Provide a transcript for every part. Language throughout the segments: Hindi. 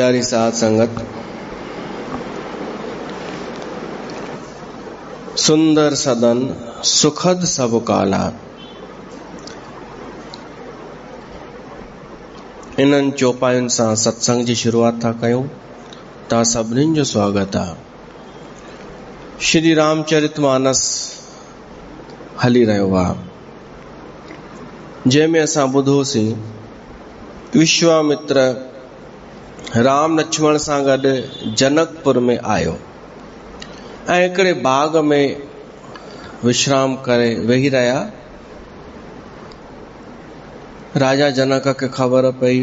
प्यारी साध संगत, सुंदर सदन सुखद सब काला, इन्हनि चौपायुनि सां सत्संग जी शुरूआत था कयूं। तव्हां सभिनीनि जो स्वागत आहे। श्री रामचरितमानस हली रहियो आहे, जंहिंमें असां ॿुधोसीं विश्वामित्र राम लक्ष्मण सां गॾु जनकपुर में आयो ऐं हिकिड़े बाग में विश्राम करे वेही रहिया। राजा जनक खे ख़बर पई।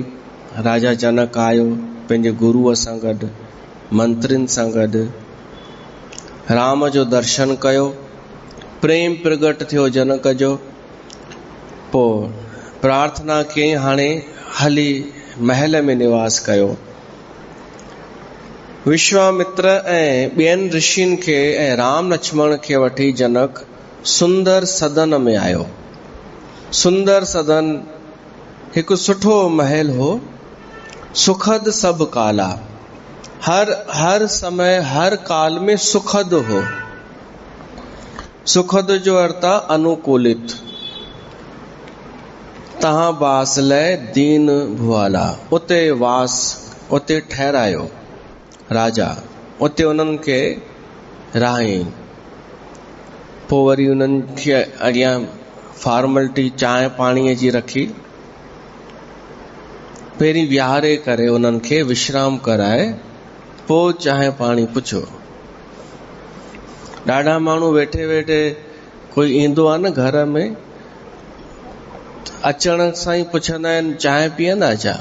राजा जनक आयो पंहिंजे गुरुअ सां गॾु, मंत्रियुनि सां गॾु। राम जो दर्शन कयो, प्रेम प्रगट थियो जनक जो। पोइ प्रार्थना कयईं, हाणे हली महल में निवास कयो। विश्वामित्र ऐं ॿियनि ऋषियुनि खे ऐं राम लक्ष्मण खे वठी जनक सुंदर सदन में आयो। सुंदर सदन हिकु सुठो महल हो, सुखद सब काला। हर समय हर काल में सुखद हो। सुखद जो अर्थ आहे अनुकूलित। तहां वास लय दीन भुआला, उते वास, उते ठहरायो राजा, उते उन्हनि खे रहायईं। पोइ वरी उन्हनि खे अॻियां फॉर्मेलिटी चांहि पाणीअ जी रखी। पहिरीं विहारे करे उन्हनि खे विश्राम कराए, पोइ चांहि पाणी पुछो। ॾाढा माण्हू वेठे वेठे कोई ईंदो आहे न घर में, अचण सां ई पुछंदा आहिनि चांहि पीअंदा छा?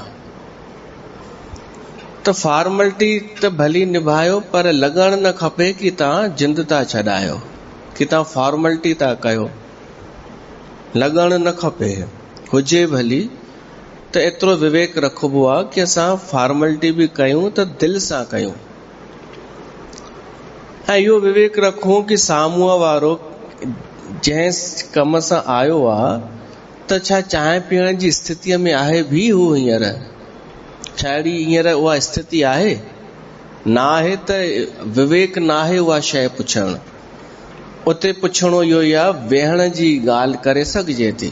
त फॉर्मेलिटी त भली निभायो, पर लॻण न खपे कि तव्हां जिंद था छॾायो, कि तव्हां फॉर्मेलिटी था कयो। लॻण न खपे, हुजे भली। त एतिरो विवेक रखबो आहे कि असां फॉर्मेलिटी बि कयूं त दिलि सां कयूं, ऐं इहो विवेक रखूं कि साम्हूं वारो जंहिं कम सां आयो आहे त छा चांहि पीअण जी स्थितीअ में आहे भी हू हींअर? छा अहिड़ी हींअर उहा स्थिति आहे? न आहे त विवेक न आहे उहा शइ पुछणु। उते पुछणो इहो ई आहे, वेहण जी ॻाल्हि करे सघिजे थी।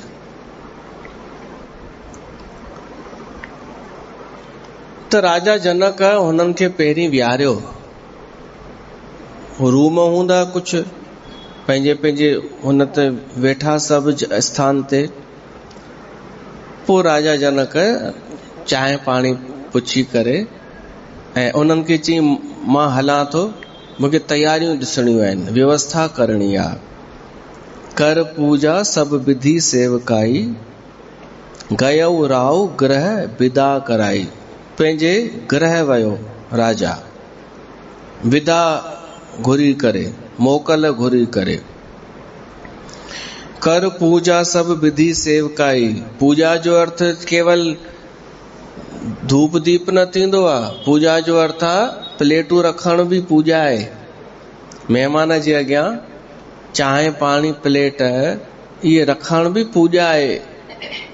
त राजा जनक हुननि खे पहिरीं विहारियो। रूम हूंदा कुझु, पंहिंजे पंहिंजे हुन ते वेठा सभु स्थान ते। पोइ राजा जनक चांहि पाणी पुछी करे ऐं उन्हनि खे चई, मां हलां थो, मूंखे तयारियूं ॾिसणियूं आहिनि, व्यवस्था करणी आहे। कर पूजा सब विधि सेवकाई, गयऊ राव ग्रह विदा कराई। पंहिंजे ग्रह वियो राजा, विदा घुरी करे, मोकल घुरी करे। कर पूजा सब विधि सेवकाई। पूजा जो अर्थ केवल धूप दीप न थींदो आहे। पूजा जो अर्थ आहे प्लेटूं रखण भी पूजा आहे। महिमान जे अॻियां चांहि पाणी प्लेट इहे रखण भी पूजा आहे।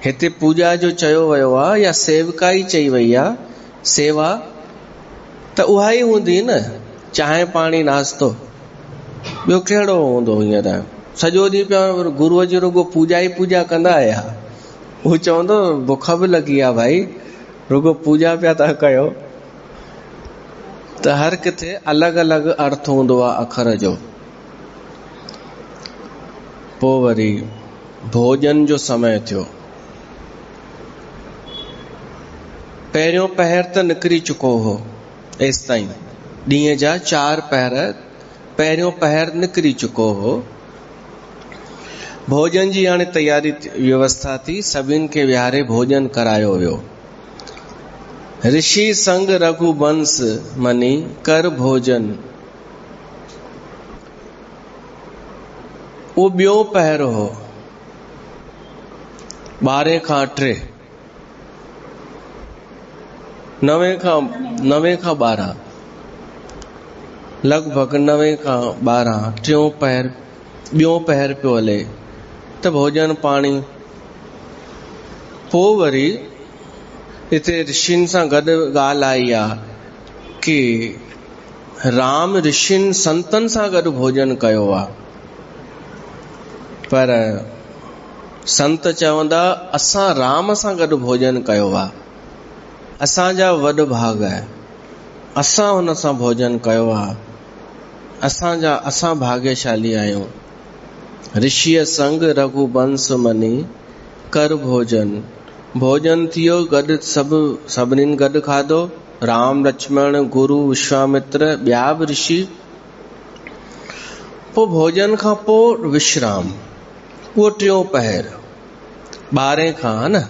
हिते पूजा जो चयो वियो आहे या सेवकाई चई वई आहे, सेवा त उहा ई हूंदी न, चांहि पाणी नाश्तो। ॿियो कहिड़ो हूंदो? हींअर सॼो ॾींहुं पिया गुरूअ जी रुगो पूजा ई पूजा कंदा आया। हू चवंदो बुख बि लॻी आहे भाई, रुगो पूजा पिया था कयो। त हर किथे अलॻि अलॻि अर्थ हूंदो आहे अखर जो। पोइ वरी भोजन जो समय थियो। पहिरियों पहर त निकिरी चुको हो, एसि ताईं ॾींहं जा 4 पहर, पहिरियों पहर निकिरी चुको हो। भोजन जी हाणे तयारी व्यवस्था थी। सभिनि खे विहारे भोजन करायो वियो। ऋषि संग रघुवंश मनी कर भोजन। वो ॿियो पहर हो, 12 खां 3, 9 खां 12, लगभग 9 खां 12, टियों पहर, ॿियो पहर पियो हले। त भोजन पाणी। पोइ वरी हिते ऋषियुनि सां गॾु ॻाल्हि आई आहे कि राम ऋषिन संतन सां गॾु भोजन कयो आहे, पर संत चवंदा असां राम सां गॾु भोजन कयो आहे, असांजा वॾ भाग आहे, असां हुन सां भोजन कयो आहे, असां भाग्यशाली आहियूं। ऋषिय संग रघुवंश मनी कर भोजन, भोजन थियो गॾु सभिनीनि गॾु खाधो, राम लक्ष्मण गुरु विश्वामित्र ॿिया बि ऋषि। पोइ भोजन खां पोइ विश्राम, उहो टियों पहर 12 खां न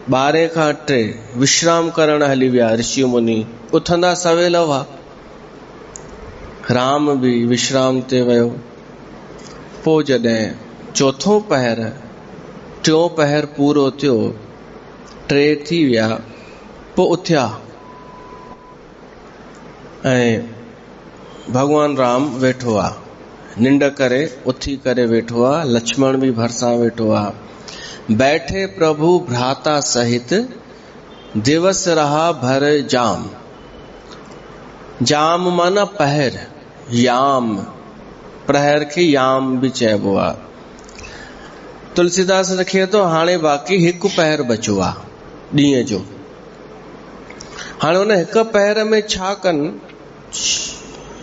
12 खां 3 विश्राम करण हली विया ऋषि मुनि, उथंदा सवेल हुआ। राम बि विश्राम ते वियो। पोइ जॾहिं चौथों पहर टियों पहर पूरो थियो, 3 थी विया, पोइ उथिया ऐं भगवान राम वेठो आहे, निंड करे उथी करे वेठो आहे, लक्ष्मण भी भरसां वेठो आहे। बैठे प्रभु भ्राता सहित, दिवस रहा भर जाम। जाम माना पहर, याम, प्रहर खे याम भी चइबो आहे। तुलसीदास रखे तो हाणे बाक़ी 1 पहर बचो आहे ॾींहं जो। हाणे उन 1 पहर में छा कनि?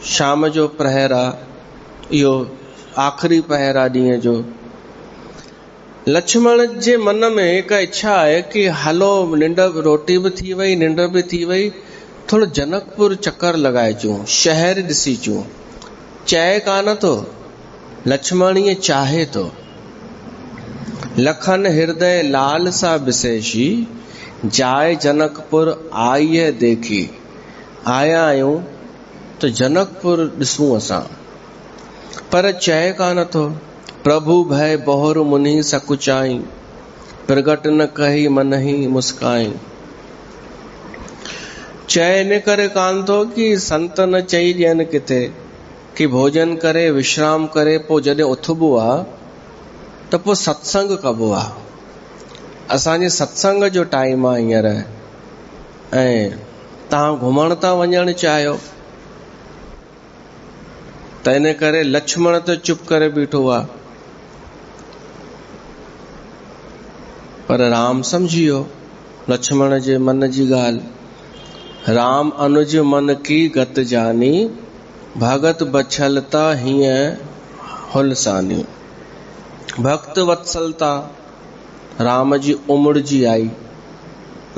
शाम जो प्रहर आहे, इहो आख़िरी पहर आहे ॾींहं जो। लक्ष्मण जे मन में हिक इच्छा आहे कि हलो निंड, रोटी भी थी वई, निंड भी थी वई, थोड़ो जनकपुर चक्कर लगाए अचूं, शहर ॾिसी अचूं। चए कान थो, लक्ष्मण ये चाहे तो। लखन हृदय लाल सा विशेषी, जाए जनकपुर आइए देखी। आया आहियूं तो जनकपुर ॾिसूं असां, पर चए कान थो। प्रभु भय बहुर मुनि सकुचाई, प्रगट न कही मन ही मुस्काई। चए इन करे कान थो कि संत न चई ॾियनि किथे कि भोजन करे विश्राम करे पोइ जॾहिं उथबो आहे त पोइ सत्संग कबो आहे। असांजे सत्संग जो टाइम आहे हींअर, ऐं तव्हां घुमण था वञणु चाहियो, त इन करे लक्ष्मण त चुप करे बीठो आहे, पर राम समझी वियो लक्ष्मण जे मन जी ॻाल्हि। राम अनुज मन की गत जानी, भगत बछलता हीअं हुलसानी। भक्त वत्सलता राम जी उमड़ जी आई।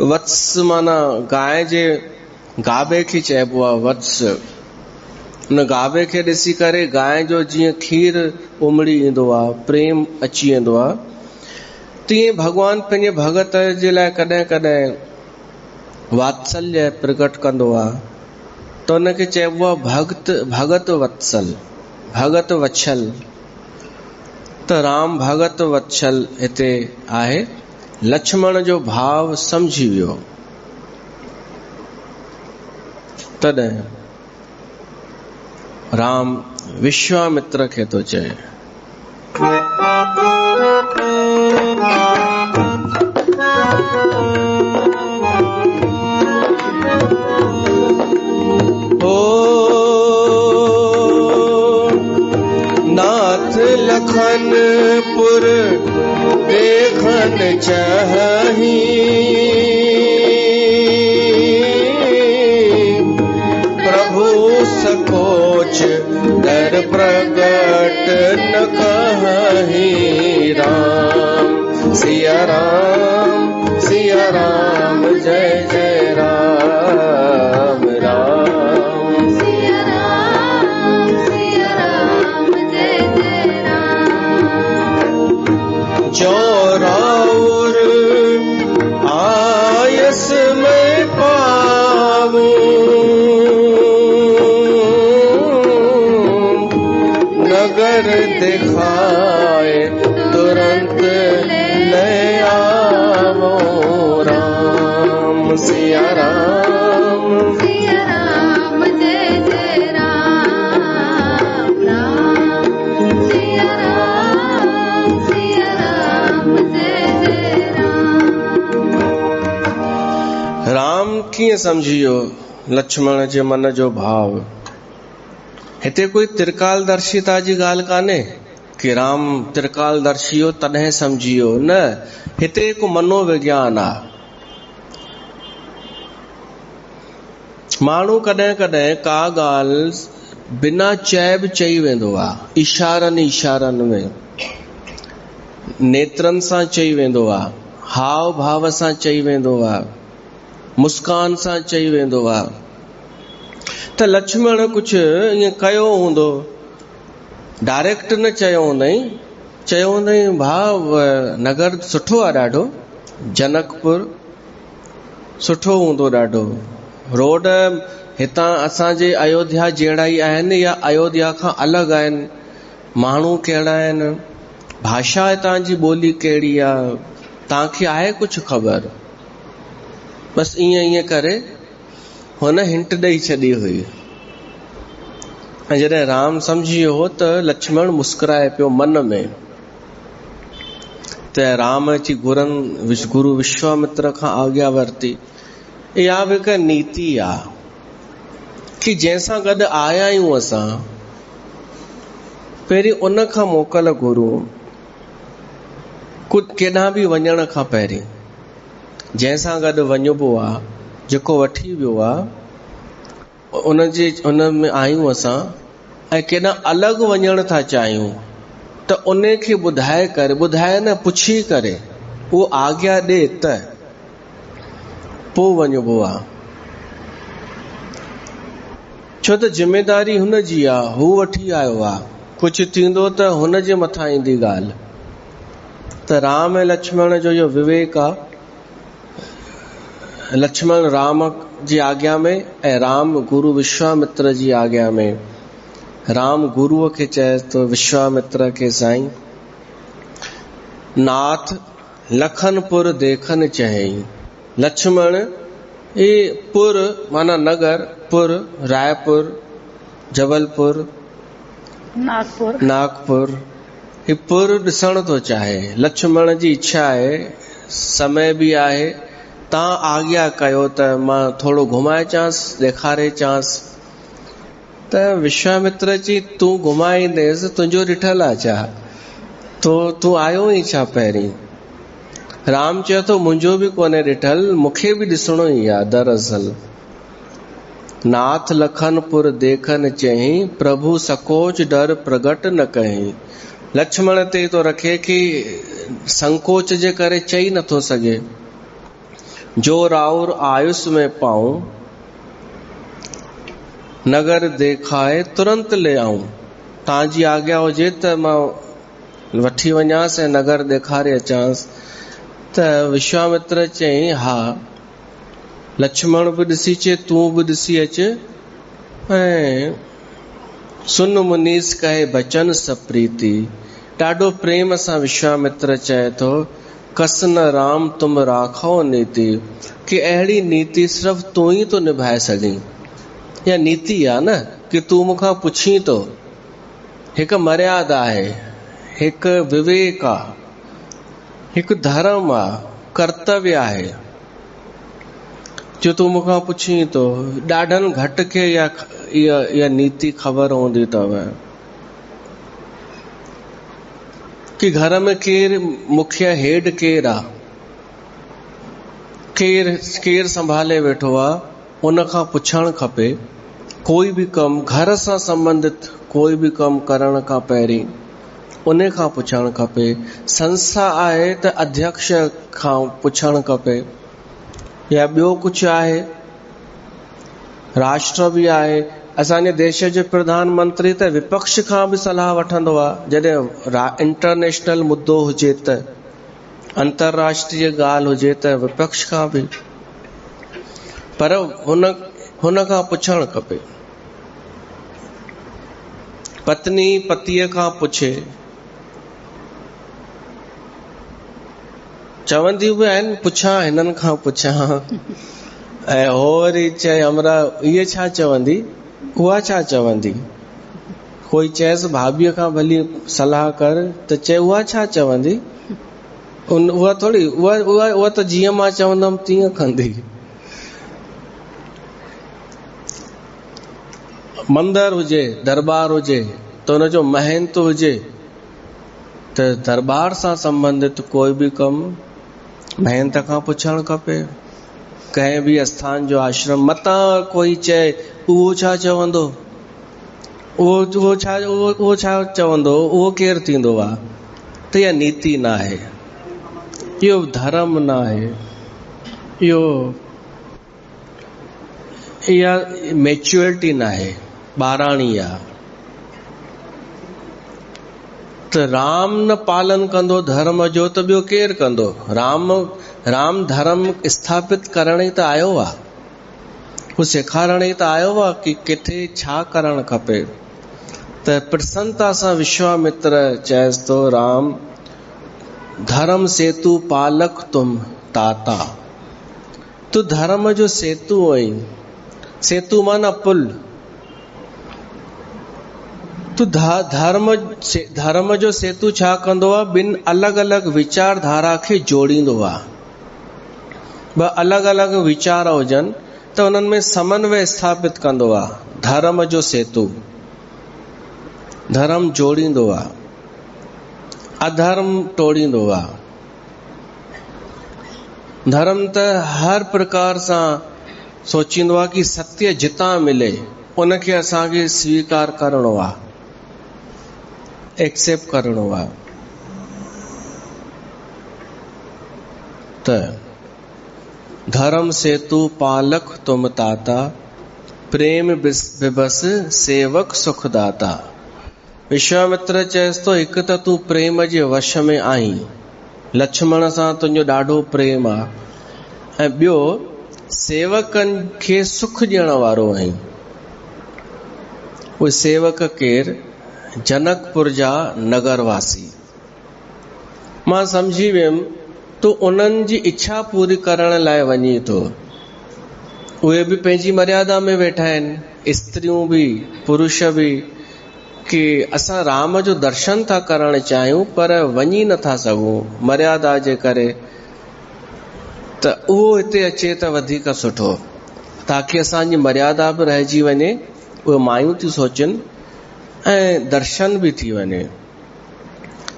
वत्स माना गाय जे गाबे खे चइबो आहे वत्स। उन गाबे खे ॾिसी करे गाय जो जीअं खीर उमड़ी ईंदो आहे, प्रेम अची वेंदो आहे, तीअं भगवान पंहिंजे भगत जे लाइ कॾहिं कॾहिं वात्सल्य प्रकट कंदो आहे, त उनखे चइबो आहे भगत वत्सल, भगत वत्सल। त राम भगत वत्सल हिते आहे। लक्ष्मण जो भाव समझी वियो, तॾहिं राम विश्वामित्र खे तो चए, नाथ लखनपुर देखन चाही, प्रभु सकोच दर प्रगट न कहीं। राम सिया राम सिया राम जय जय राम। राम सिया राम जय जय राम। चौराउर आयस में पाऊं, नगर दिखाए तुरंत ले आवो। राम सिया राम जय जय राम। राम सिया राम जय जय राम। राम कीअं समझियो लक्ष्मण जे मन जो भाव। हिते कोई त्रिकालदर्शिता जी ॻाल्हि कान्हे कि राम त्रिकालदर्शी हो तॾहिं सम्झियो, न, हिते हिकु मनोविज्ञान आहे। माण्हू कॾहिं कॾहिं का ॻाल्हि बिना चए बि चई वेंदो आहे, इशारनि में, नेत्रनि सां चई वेंदो आहे, हाव भाव सां चई वेंदो आहे, मुस्कान सां चई वेंदो आहे। त लक्ष्मण कुझु ईअं कयो हूंदो, डायरेक्ट न चयो हूंदई, चयो हूंदई भाउ नगर सुठो आहे ॾाढो, जनकपुर सुठो हूंदो ॾाढो, रोड हितां असांजे अयोध्या जहिड़ा ई आहिनि या अयोध्या खां अलॻि आहिनि, माण्हू कहिड़ा आहिनि, भाषा हितां जी ॿोली कहिड़ी आहे, तव्हांखे आहे कुझु ख़बर? बसि ईअं करे हुन हिंट ॾेई छॾी हुई। ऐं जॾहिं राम सम्झी वियो त लक्ष्मण मुस्कुराए पियो मन में, त राम अची गुरु विश्वामित्र खां आज्ञा वरिती। इहा बि हिकु नीति आहे कि जंहिंसां गॾु आया आहियूं असां, पहिरीं उन खां मोकल घुरूं, केॾांहुं बि वञण खां पहिरीं जंहिंसां गॾु वञिबो आहे, जेको वठी वियो आहे, उन में आहियूं असां, ऐं केॾां अलॻि वञण था चाहियूं, त उन खे ॿुधाए न, पुछी करे उहो आज्ञा ॾे त पोइ वञिबो आहे। छो त जिम्मेदारी हुन जी आहे, हू वठी आयो आहे, कुझु थींदो त हुन जे मथां ईंदी ॻाल्हि। त राम ऐं लक्ष्मण जो इहो विवेक आहे, लक्ष्मण राम जी आज्ञा में ऐं राम गुरु विश्वामित्र जी आज्ञा में। राम गुरुअ खे चए तो विश्वामित्र खे, साईं नाथ लखनपुर देखन चयई। लक्ष्मण ये पुर माना नगर, पुर रायपुर, जबलपुर, नागपुर, ये पुर ॾिसण थो चाहे। लक्ष्मण जी इच्छा आहे, समय भी आहे, तव्हां आज्ञा कयो त मां थोरो घुमाए चांस, ॾेखारे चांस। त विश्वामित्र जी तूं घुमाईंदेसि, तुंहिंजो ॾिठल आहे छा, तूं आयो ई छा पहिरीं? राम चयो तो मुंहिंजो बि कोन्हे ॾिठल, मूंखे बि ॾिसणो ई आहे दरअसल। नाथ लखनपुर देखन चयईं, प्रभु सकोच डर प्रगट न कयईं। लक्ष्मण ते तो रखे कि संकोच जे करे चई नथो सघे। जो राउर आयुष में पाऊं, नगर देखाए तुरंत ले आऊं। तव्हांजी आज्ञा हुजे त मां वठी वञांसि ऐं नगर ॾेखारे अचांसि। त विश्वामित्र चयईं, हा। लक्ष्मण बि ॾिसी अचे, तूं बि ॾिसी अचे। ऐं सुन मुनीस कहे बचन सप्रीति, ॾाढो प्रेम सां विश्वामित्र चए थो, कसन राम तुम राखो नीति, कि अहिड़ी नीति सिर्फ़ तूं ई तो निभाए सघीं। या नीति आहे न कि तूं मूंखां पुछी तो, हिकु मर्यादा आहे, हिकु विवेक आहे, हिकु धर्म आहे, कर्तव्य आहे, जो तूं मूंखां पुछी तो। ॾाढनि घटि खे इहा नीति ख़बर हूंदी अथव कि घर में केरु मुखिया हेड केरु आहे, केरु संभाले वेठो आहे, उन खां पुछणु खपे। कोई भी कम घर सां संबंधित कोई भी कम करण खां पहिरीं उन खां पुछणु खपे। संस्था आहे त अध्यक्ष खां पुछणु खपे, या ॿियो कुझु आहे, राष्ट्र भी आहे। असांजे देश जो प्रधानमंत्री त विपक्ष खां बि सलाह वठंदो आहे, जॾहिं इंटरनेशनल मुद्दो हुजे त, अंतरराष्ट्रीय ॻाल्हि हुजे त विपक्ष खां बि, पर हुन खां पुछणु खपे। पत्नी पतीअ खां पुछे, चवंदियूं बि आहिनि पुछां, हिननि खां पुछां, ऐं हो वरी चए हमरा इहे छा चवंदी, उहा छा चवंदी। कोई चएसि भाभीअ खां भली सलाह कर, त चए उहा छा चवंदी, उहा थोड़ी, उहा त जीअं मां चवंदमि तीअं कंदी। मंदिर हुजे, दरबार हुजे, तो उन जो महंत हुजे, त दरबार सां संबंधित कोई बि कम महंत खां पुछणु खपे। कंहिं बि स्थान जो आश्रम मतां कोई चए उहो छा चवंदो, उहो छा चवंदो, उहो केरु थींदो आहे, त इहा नीति न आहे, इहो धर्म न आहे, इहा मैच्योरिटी न आहे, ॿाराणी आहे। त राम न पालन कंदो धर्म जो त ॿियो केरु कंदो। राम धर्म स्थापित करण ई त आयो आहे, हू सेखारण ई त आयो आहे कि किथे छा करणु खपे। त प्रसन्नता सां विश्वामित्र चएसि थो, राम धर्म सेतु पालक तुम ताता, तू धर्म जो सेतु आहीं। सेतु माना पुल। तू धर्म जो सेतु छा कंदो आहे, ॿिनि अलॻि अलॻि वीचारधारा खे जोड़ींदो आहे। ॿ अलॻि अलॻि वीचार हुजनि त उन्हनि में समन्वय स्थापित कंदो आहे। धर्म जो सेतु, धर्म जोड़ींदो आहे, अधर्म तोड़ींदो आहे। धर्म त हर प्रकार सां सोचींदो आहे कि सत्य जितां मिले उनखे असांखे स्वीकार करणो आहे, एक्सेप्ट करणो आहे। त धर्म सेतु पालक तुम ताता, प्रेम विबस सेवक सुखदाता। विश्वामित्र चएसि थो, हिकु त तूं प्रेम जे वश में आहीं, लक्ष्मण सां तुंहिंजो ॾाढो प्रेम आहे, ऐं ॿियो सेवकनि खे सुख ॾियण वारो आहीं। उहे सेवक केरु? जनकपुर जा नगरवासी। मां समझी वियुमि तूं उन्हनि जी इच्छा पूरी करण लाइ वञी थो। उहे बि पंहिंजी मर्यादा में वेठा आहिनि, स्त्रियूं बि पुरुष बि, कि असां राम जो दर्शन था करणु चाहियूं पर वञी नथा सघूं मर्यादा जे करे। त उहो हिते अचे त वधीक सुठो, ताकि असांजी मर्यादा बि रहिजी वञे। उहे मायूं थी सोचनि ऐं दर्शन बि थी वञे।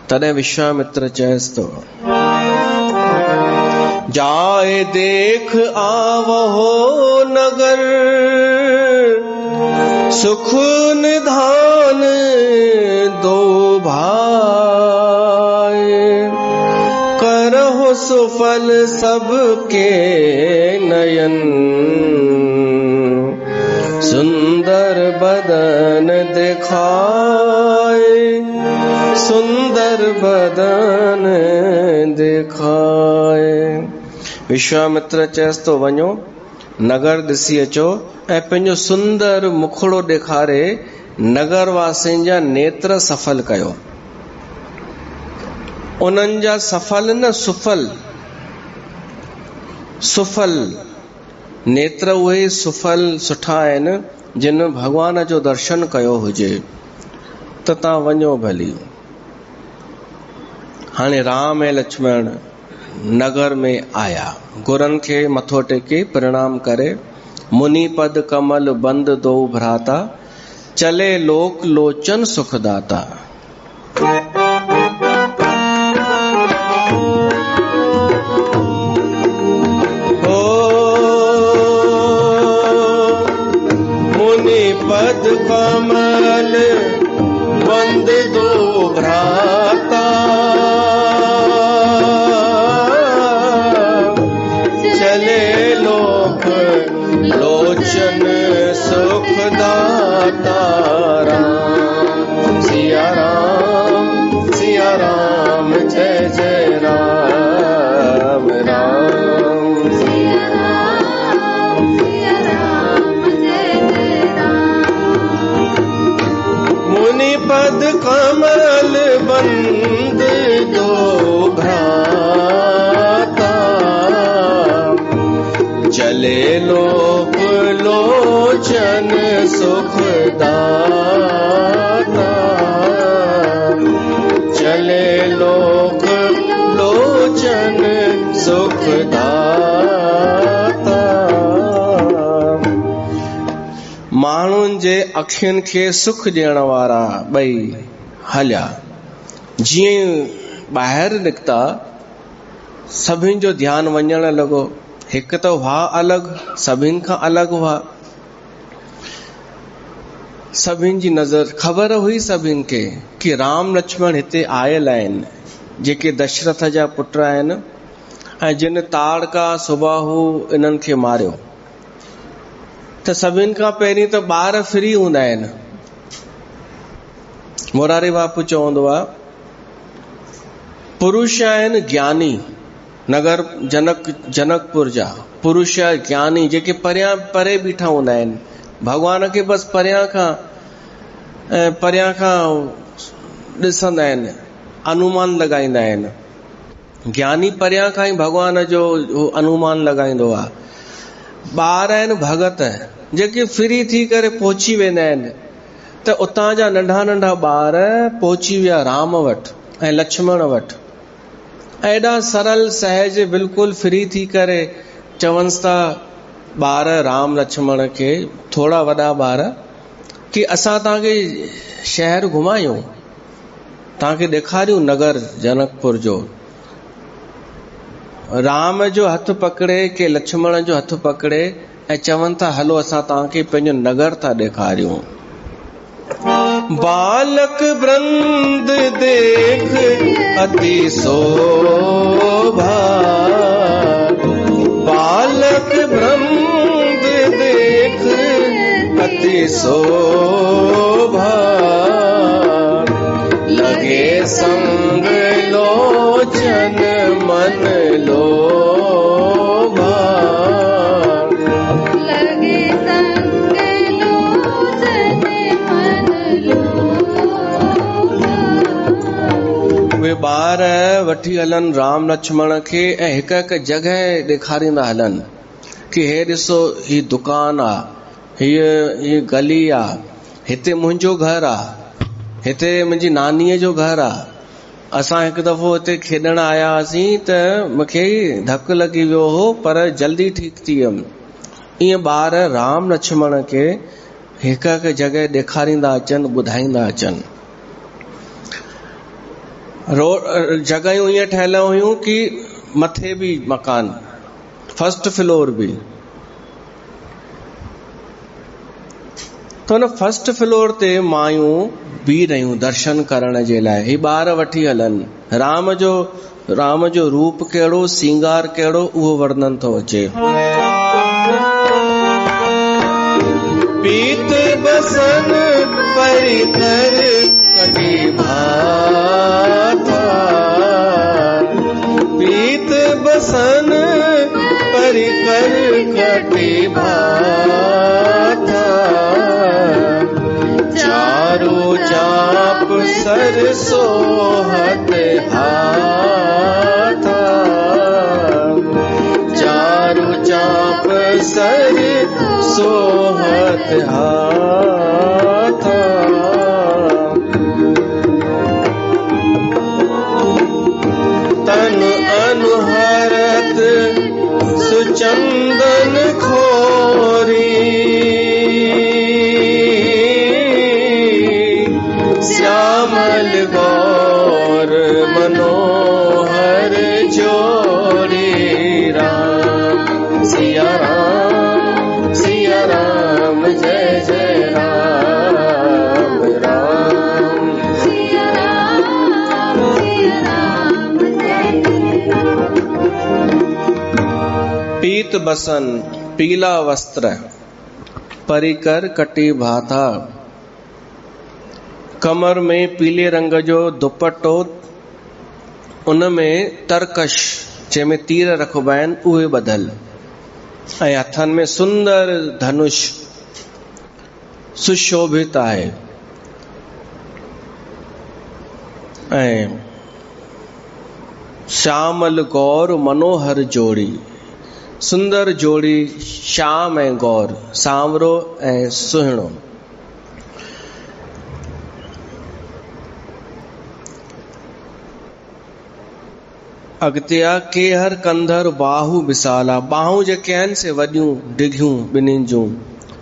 तॾहिं विश्वामित्र चएसि थो, जाए देख आवहो नगर, सुख निधान दो भाई, करहो सुफल सबके नयन, सुंदर बदन दिखाए, सुंदर बदन दिखाए। विश्वामित्र चएसि तो वञो नगर ॾिसी अचो ऐं पंहिंजो सुंदर मुखड़ो ॾेखारे नगर वासियुनि जा नेत्र सफल कयो। उन्हनि जा सफल न सुफल, सुफल नेत्र उहे सुफल सुठा आहिनि जिन भगवान जो दर्शन कयो हुजे। त तव्हां वञो भली। हाणे राम ऐं लक्ष्मण नगर में आया, गुरनि खे मथो टेके प्रणाम करे, मुनि पद कमल बंद दो भ्राता, चले लोक लोचन सुखदाता। पद कमल बंद दो भ्राता, चले लोक लोचन सुखदाता। राम सिया राम जय जय राम, राम सिया राम जय जय राम। मुनि पद कमल बंद दो भ्राता, चले लोक लोचन सुखदाता, चले लोक लोचन सुखदाता। माण्हुनि जे अखियुनि खे सुख ॾियण वारा ॿई हलिया। जीअं ॿाहिरि निकिता सभिनि जो ध्यानु वञण लॻो। हिकु त हुआ अलॻि, सभिनि खां अलॻि हुआ। सभिनि जी नज़र ख़बर हुई सभिनि खे कि राम लक्ष्मण हिते आयल आहिनि, जेके दशरथ जा पुट आहिनि ऐं जिन ताड़का सुबाहु इन्हनि खे मारियो। त सभिनि खां पहिरीं त ॿार फ्री हूंदा आहिनि। मोरारी बापू चवंदो आहे, पुरुष आहिनि ज्ञानी, नगर जनकपुर जा पुरुष ज्ञानी जेके परियां परे बीठा हूंदा आहिनि, भॻवान खे बसि परियां खां ॾिसंदा आहिनि, अनुमान लॻाईंदा आहिनि। ज्ञानी परियां खां ई भॻवान जो अनुमान लॻाईंदो आहे। ॿार आहिनि भगत जेके फ्री थी करे पहुची वेंदा आहिनि। त उतां जा नंढा नंढा ॿार पहुची विया राम वटि ऐं लक्ष्मण वटि। एॾा सरल सहज बिल्कुलु फ्री थी करे चवनि था ॿार राम लक्ष्मण खे, थोड़ा वॾा ॿार, कि असां तव्हांखे शहर घुमायूं, तव्हांखे ॾेखारियूं नगर जनकपुर जो। राम जो हथ पकड़े के लक्ष्मण जो हथ पकड़े ऐं चवनि था हलो असां तव्हांखे पंहिंजो नगर था ॾेखारियूं। बालक वृंद देख अति शोभा, बालक वृंद देख अति शोभा, लगे संग लोचन मन लोभा, लगे संग लोचन मन लोभा। उहे ॿार वठी हलन राम लक्ष्मण खे ऐं हिक हिक जगह ॾेखारींदा हलन कि हे ॾिसो ही दुकान आ, हीअ गली आ, हिते मुंहिंजो घर आ, हिते मुंहिंजी नानीअ जो घर आ। असां हिकु दफ़ो हिते खेॾण आया हुआसीं त मूंखे धकु लॻी वियो हो पर जल्दी ठीकु थी वियुमि। ईअं ॿार राम लक्ष्मण खे हिकु हिकु जॻह ॾेखारींदा अचनि, ॿुधाईंदा अचनि। जॻहियूं ईअं ठहियल हुयूं कि मथे बि मकान, फर्स्ट फ्लोर बि। त हुन फर्स्ट फ्लोर ते मायूं बीह रहियूं दर्शन करण जे लाइ। ही ॿार वठी हलनि। राम जो रूप कहिड़ो, सिंगार कहिड़ो, उहो वर्णन थो अचे। पीत बसन परिकर कटी भाता, पीत बसन परिकर कटी भाता, चारों चाप सर सोहत हाथा, चारों चाप सर सोहत हाथा, तन अनुहरत सुचंदन खोरी, श्यामल गौर मनोहर जोड़ी, राम सिया राम जय जय राम, राम सिया राम जय जय राम। पीत बसन पीला वस्त्र, परिकर कटी भाथा, कमर में पीले रंग जो दुपट्टो, उनमें तरकश जंहिंमें तीर रखबा आहिनि उहे ॿधल, ऐं हथनि में सुंदर धनुष सुशोभित आहे। ऐं श्यामल गौर मनोहर जोड़ी, सुंदर जोड़ी श्याम ऐं गौर, सांवरो ऐं सुहिणो। अॻिते आहे केहर कंधर बाहू विसाला, बाहूं जेके आहिनि से वॾियूं डिघियूं ॿिन्हिनि जूं,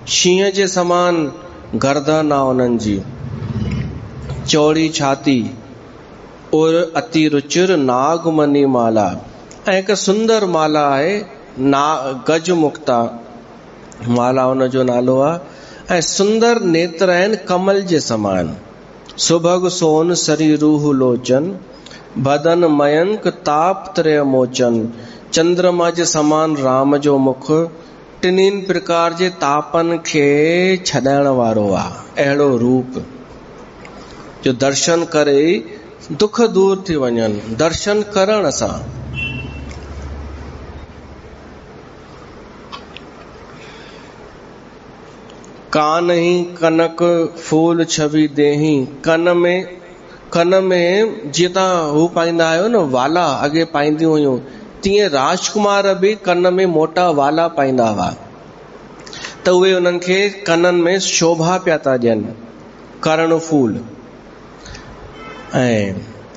शींहं जे समान गर्दन आ उन्हनि जी, चौड़ी छाती और अति रुचिर नागमनी माला। ऐं हिकु सुंदर माला आहे गज मुक्ता माला उन जो नालो आहे। ऐं सुंदर नेत्र आहिनि कमल जे समान। सुभग सोन सरी रूह लोचन, बदन मयंक ताप त्रय मोचन। चंद्रमा जे समान राम जो मुख, टिनिन प्रकार जे तापन खे छॾाइण वारो आहे। अहिड़ो रूप जो दर्शन करे दुख दूर थी वञनि, दर्शन करण सां। कान ही कनक फूल छवि देही, कन में जीअं तव्हां हू पाईंदा आहियो न वाला, अॻे पाईंदियूं हुयूं, तीअं राजकुमार बि कन में मोटा वाला पाईंदा हुआ, त उहे उन्हनि खे कननि में शोभा पिया था ॾियनि, कर्ण फूल। ऐं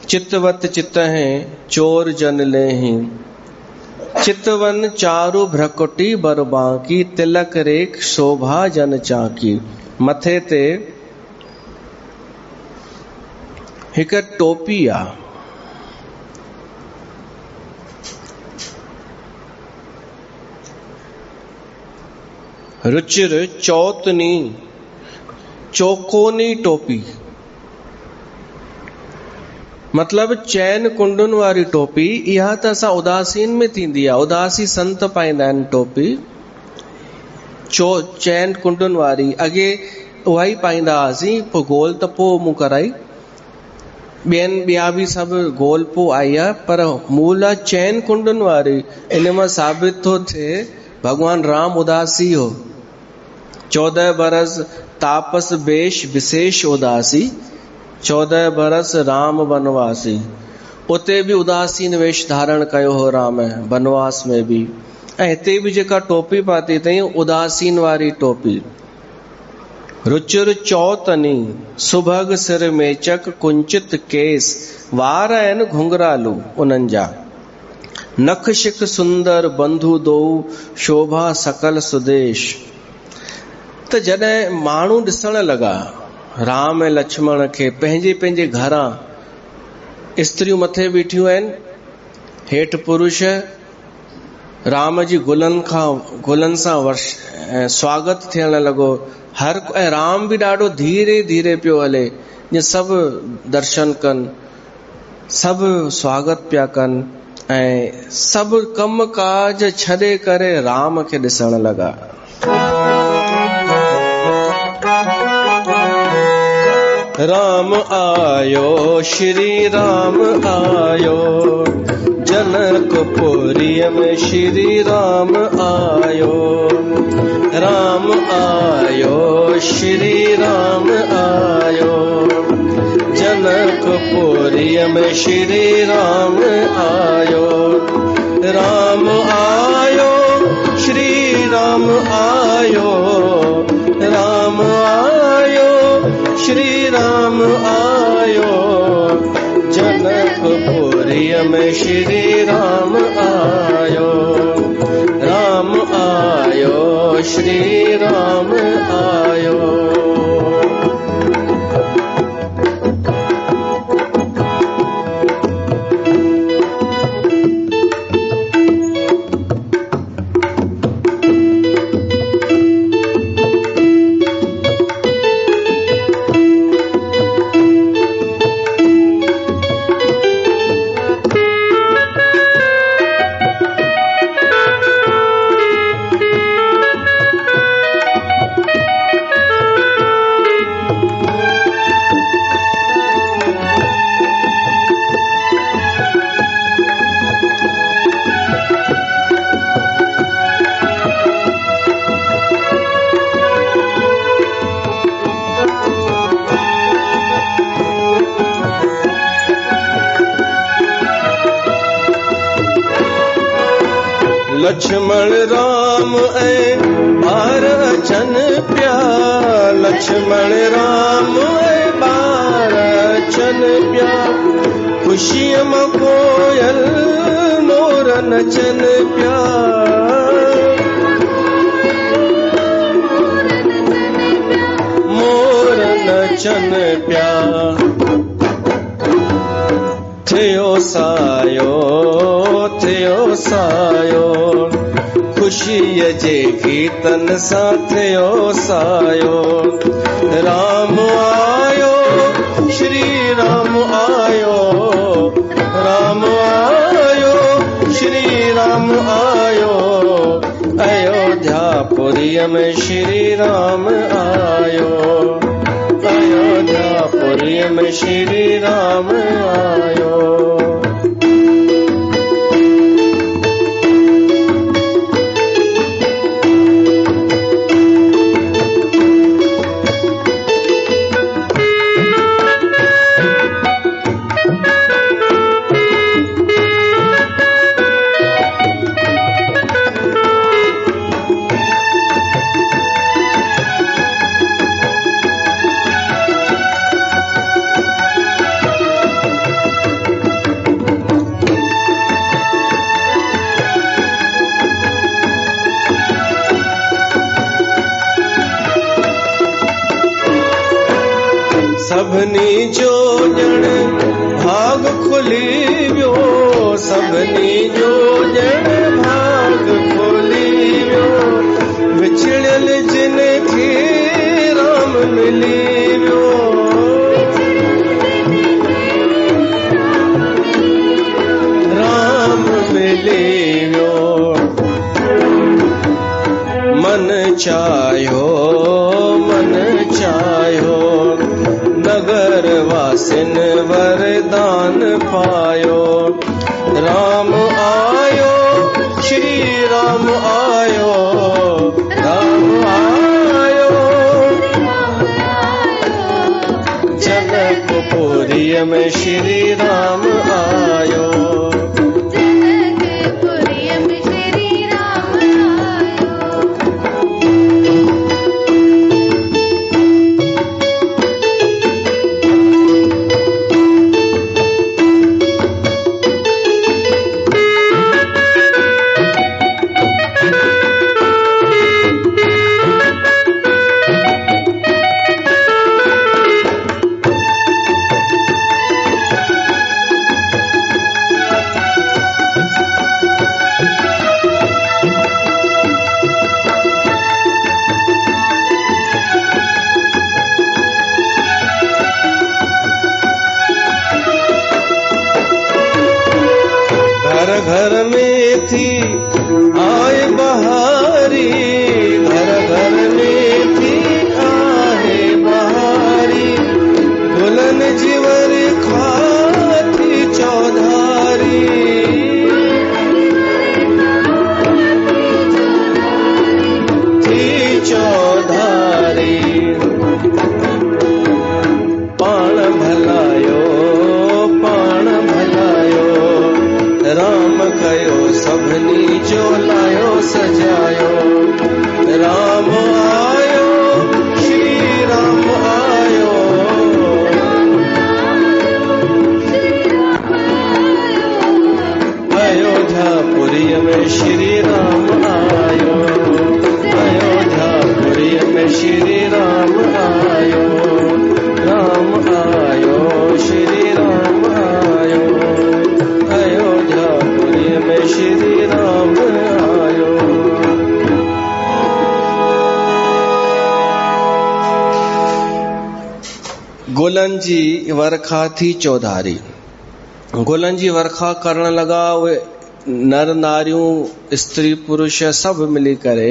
चितवत चित हैं चोर जन लेही, चितवन चारु भ्रकुटी बरबांकी, तिलक रेख शोभा जन चाकी। मथे ते हिक टोपी आ, रुचिर चौतनी चौकोनी टोपी, मतलब चैन कुंडुन वारी टोपी। इहा त असां उदासीन में थींदी आहे, उदासी संत पाईंदा आहिनि टोपी चैन कुंडुन वारी। अॻे उहा ई पाईंदा हुआसीं, पोइ गोल त पोइ मूं कराई, ॿिया बि सभु गोल पोइ आई आहे, पर मूल आहे चैन कुंडुन वारी। इन मां साबित थो थिए भगवान राम उदासी हो। 14 बरस तापस बेश विशेष उदासी, 14 बरस राम वनवासी। उते बि उदासीन वेश धारण कयो हो राम वनवास में बि। ऐं हिते बि जेका टोपी पाती अथई उदासीन वारी टोपी। रुचिर चौतनी सुभग सिर मेचक कुंचित केस, वार आहिनि घुंघरालू उन्हनि जा। नख शिख सुंदर बंधु दो शोभा सकल सुदेश। त जॾहिं माण्हू ॾिसण लॻा राम ऐं लक्ष्मण खे पंहिंजे पंहिंजे घरां, स्त्रियूं मथे बीठियूं आहिनि, हेठि पुरुष, राम जी गुलनि सां स्वागत थियण लॻो। ऐं राम बि ॾाढो धीरे धीरे पियो हले, जीअं सभु दर्शन कनि, सभु स्वागत पिया कनि, ऐं सभु कम काज छॾे करे राम खे ॾिसण लॻा। राम आयो श्री राम आयो, जनकपुरी में श्री राम आयो। राम आयो श्री राम आयो, जनकपुरी में श्री राम आयो। राम आयो श्री राम आयो, राम आयो श्री राम आयो, जनकपुरी में श्री राम आयो। राम आयो श्री राम आयो। लक्ष्मण राम ऐं ॿार अचनि पिया, लक्ष्मण राम ऐं ॿार अचनि पिया। ख़ुशीअ मां कोयल मोर नचनि पिया, वचन प्या थियो सायो खुशीअ जे गीतन सां थियो सायो राम आयो श्री राम आयो राम आयो श्री राम आयो अयोध्यापुरीअ में श्री राम आयो अयोध्यापुरीअ में श्री राम आयो सभिनी जो ॼण भाग खुली वियो सभिनी जो ॼण भाग खुली वियो विछड़ियल जिन खे राम मिली वियो राम मिली वियो मन चाहियो नगर वासिन वरदान पायो राम आयो श्री राम आयो राम आयो जनकपुरीअ में श्री राम आयो घर में थी आए बहारी घर घर में थी आए बहारी गुलन जीवर खाती चौधारी थी चौधारी पाण भलायो राम कयो सभिनी जो लायो सजायो राम आयो श्री राम आयो अयोध्यापुरीअ में श्री राम आयो अयोध्यापुरीअ में श्री राम आयो राम आयो श्री राम आयो अयोध्यापुरीअ में श्री राम आयो गुलन जी वर्खा थी चौधारी गुलन जी वर्खा करण लगा उहे नर नारियूं स्त्री पुरुष सब मिली करे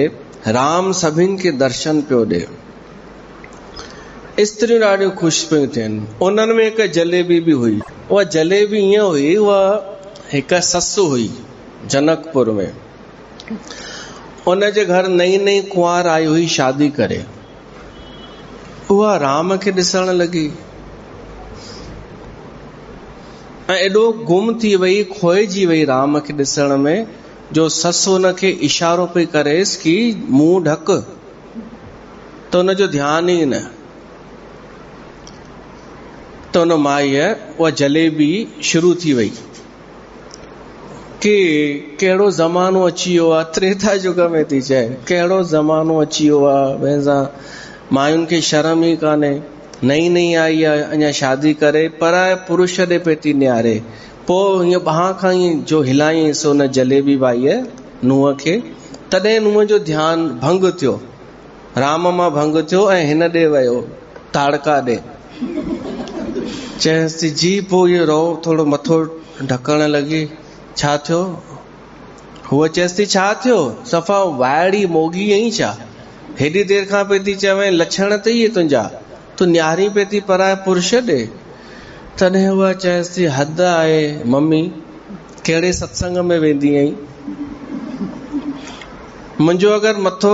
राम सभिनि खे दर्शन पियो ॾे स्त्रियूं ॾाढियूं ख़ुशि पियूं थियनि उन्हनि में हिकु जलेबी बि हुई उहा जलेबी ईअं हुई उहा हिकु ससु हुई जनकपुर में उनजे घर नई नई कुंवार आई हुई शादी करे उहा राम खे ॾिसण लॻी ऐं एॾो गुम थी वई खोइजी वई राम खे ॾिसण में जो ससु हुनखे इशारो पई करेसि कि मुंहुं ढक त हुनजो ध्यानु ई न त हुन माईअ उहा जलेबी शुरू थी वई कि कहिड़ो ज़मानो अची वियो आहे त्रेता युग में थी चए कहिड़ो ज़मानो अची वियो आहे भई मायुनि खे शर्म ई कान्हे नई नई आई आहे, अञा शादी करे पराए पुरुष ॾे पे थी निहारे। पोइ हीअं ॿाह खां ईअं जो हिलायईंसि उन जलेबी बाईअ नुंहं खे, तॾहिं नुंहं जो ध्यानु भंग थियो, राम मां भंग थियो ऐं हिन ॾे वियो, ताड़का ॾे। चयसि जी पोइ इहो रहो, थोरो मथो ढकण लॻी, छा थियो? हूअ चयसि थी छा थियो, सफ़ा वाइड़ी मोगी आहीं छा? हेॾी देरि खां पई थी चवें लक्षण त इहे तुंहिंजा, तूं नियारी पई थी पराए पुरुष ॾे। तॾहिं उहा चयसि थी हद आहे मम्मी, कहिड़े सत्संग में वेंदी आहीं? मुंहिंजो अगरि मथो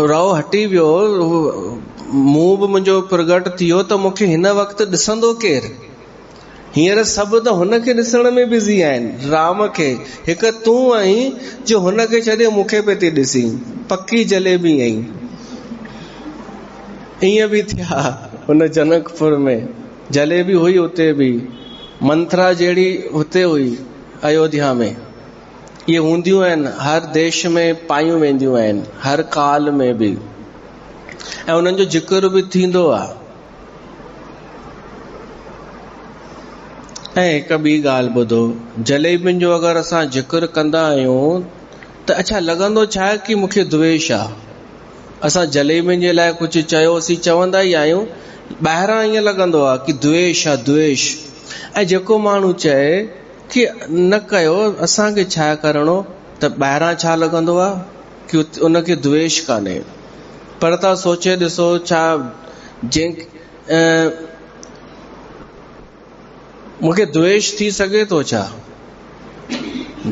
रओ हटी वियो, मुंहुं बि मुंहिंजो प्रगट थियो त मूंखे हिन वक़्तु ॾिसंदो केरु? हींअर सभु त हुनखे ॾिसण में बिज़ी आहिनि, राम खे। हिकु तूं आहीं जो हुनखे छॾे मूंखे पे थी ॾिसी, पक्की जलेबी आहीं। ईअं बि थिया हुन जनकपुर में, जलेबी हुई उते बि, मंथरा जहिड़ी हुते हुई अयोध्या में। ये हूंदियूं आहिनि, हर देश में पायूं वेंदियूं आहिनि, हर काल में बि, ऐं उन्हनि जो जिक्र बि थींदो आहे। ऐं हिकु ॿी ॻाल्हि ॿुधो, जलेबियुनि जो अगरि असां जिक्र कंदा आहियूं त अच्छा लॻंदो छा आहे कि मूंखे द्वेष आहे। असां जलेबियुनि जे लाइ कुझु चयोसीं, चवंदा ई आहियूं, ॿाहिरां ईअं लॻंदो आहे कि द्वेष आहे, द्वेष। ऐं जेको माण्हू चए कि न कयो, असांखे छा करणो, त ॿाहिरां छा लॻंदो आहे कि उनखे द्वेष कान्हे। पर तव्हां सोचे ॾिसो, छा मूंखे द्वेष थी सघे थो छा?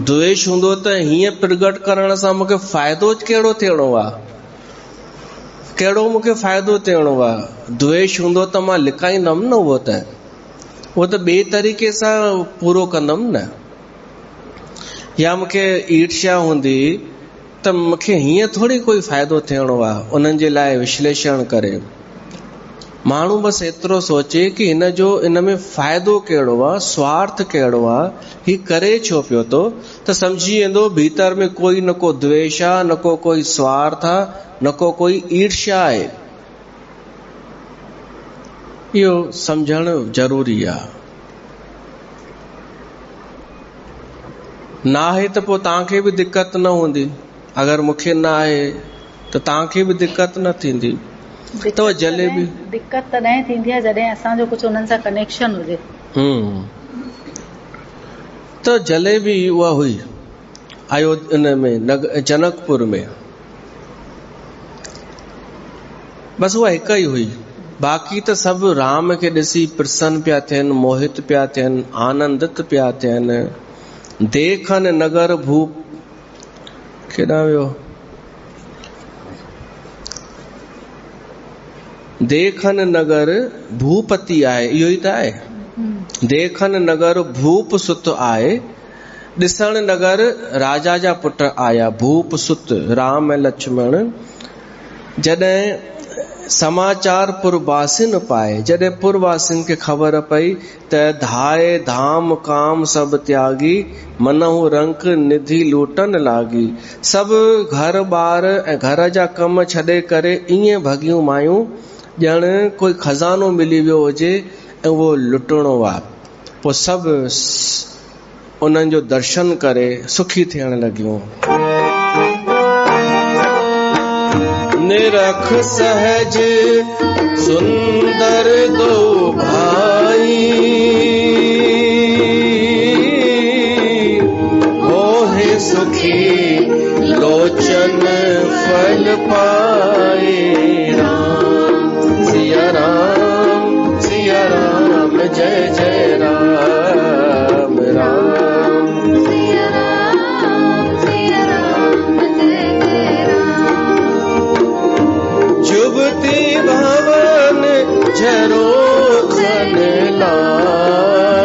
द्वेष हूंदो त हीअं प्रगट करण सां मूंखे फ़ाइदो कहिड़ो थियणो आहे? कहिड़ो मूंखे फ़ाइदो थियणो आहे? द्वेष हूंदो त मां लिकाईंदमि न, उहो त ॿिए तरीक़े सां पूरो कंदमि न। या मूंखे ईर्ष्या हूंदी त मूंखे हीअं थोरी कोई फ़ाइदो थियणो आहे उन्हनि जे लाइ विश्लेषण करे। माण्हू बसि एतिरो सोचे कि इन में फ़ाइदो कहिड़ो आहे, स्वार्थ कहिड़ो आहे, ही करे छो पियो थो, त सम्झी वेंदो भीतर में कोई न को द्वेष आहे, न को कोई स्वार्थ आहे, न को कोई ईर्ष्या आहे। इहो सम्झणु ज़रूरी आहे। न आहे त पोइ तव्हांखे बि दिक़त न हूंदी, अगरि मूंखे न आहे त तव्हांखे बि दिक़त न थींदी। तो जलेबी दिक़त तॾहिं थींदी आहे जॾहिं असांजो कुझु उन्हनि सां कनेक्शन हुजे। तो जलेबी उहा हुई अयोध्या में, जनकपुर में, बस उहा हिकु ई हुई। बाक़ी त सभु राम खे ॾिसी प्रसन्न पिया थियनि, मोहित पिया थियनि, आनंदित पिया थियनि। देखन नगर भूप केॾां वियो? देखन नगर भूपति आहे, इहो ई त आहे। देखन नगर भूप सुत आहे, ॾिसण नगर राजा जा पुट आया। भूप सुत राम ऐं लक्ष्मण जॾहिं समाचार पुरवासिन पाए, जॾहिं पुरवासिन खे ख़बर पई त धाए धाम काम सब त्यागी, मनहु रंक निधि लूटन लागी। सभु घर ॿार ऐं घर जा कम छॾे करे ईअं भॻियूं मायूं ॼण कोई खज़ानो मिली वियो हुजे ऐं उहो लुटणो आहे। पोइ सभु उन्हनि जो दर्शन करे सुखी थियण लॻियूं। निरख सहज सुंदर दो भाई, होहे सुखी लोचन फल पाए। राम सिया राम, सिया राम, जय जय राम राम। सिया राम, सिया राम, जय जय राम। जुबती भवन झरोखन लागी,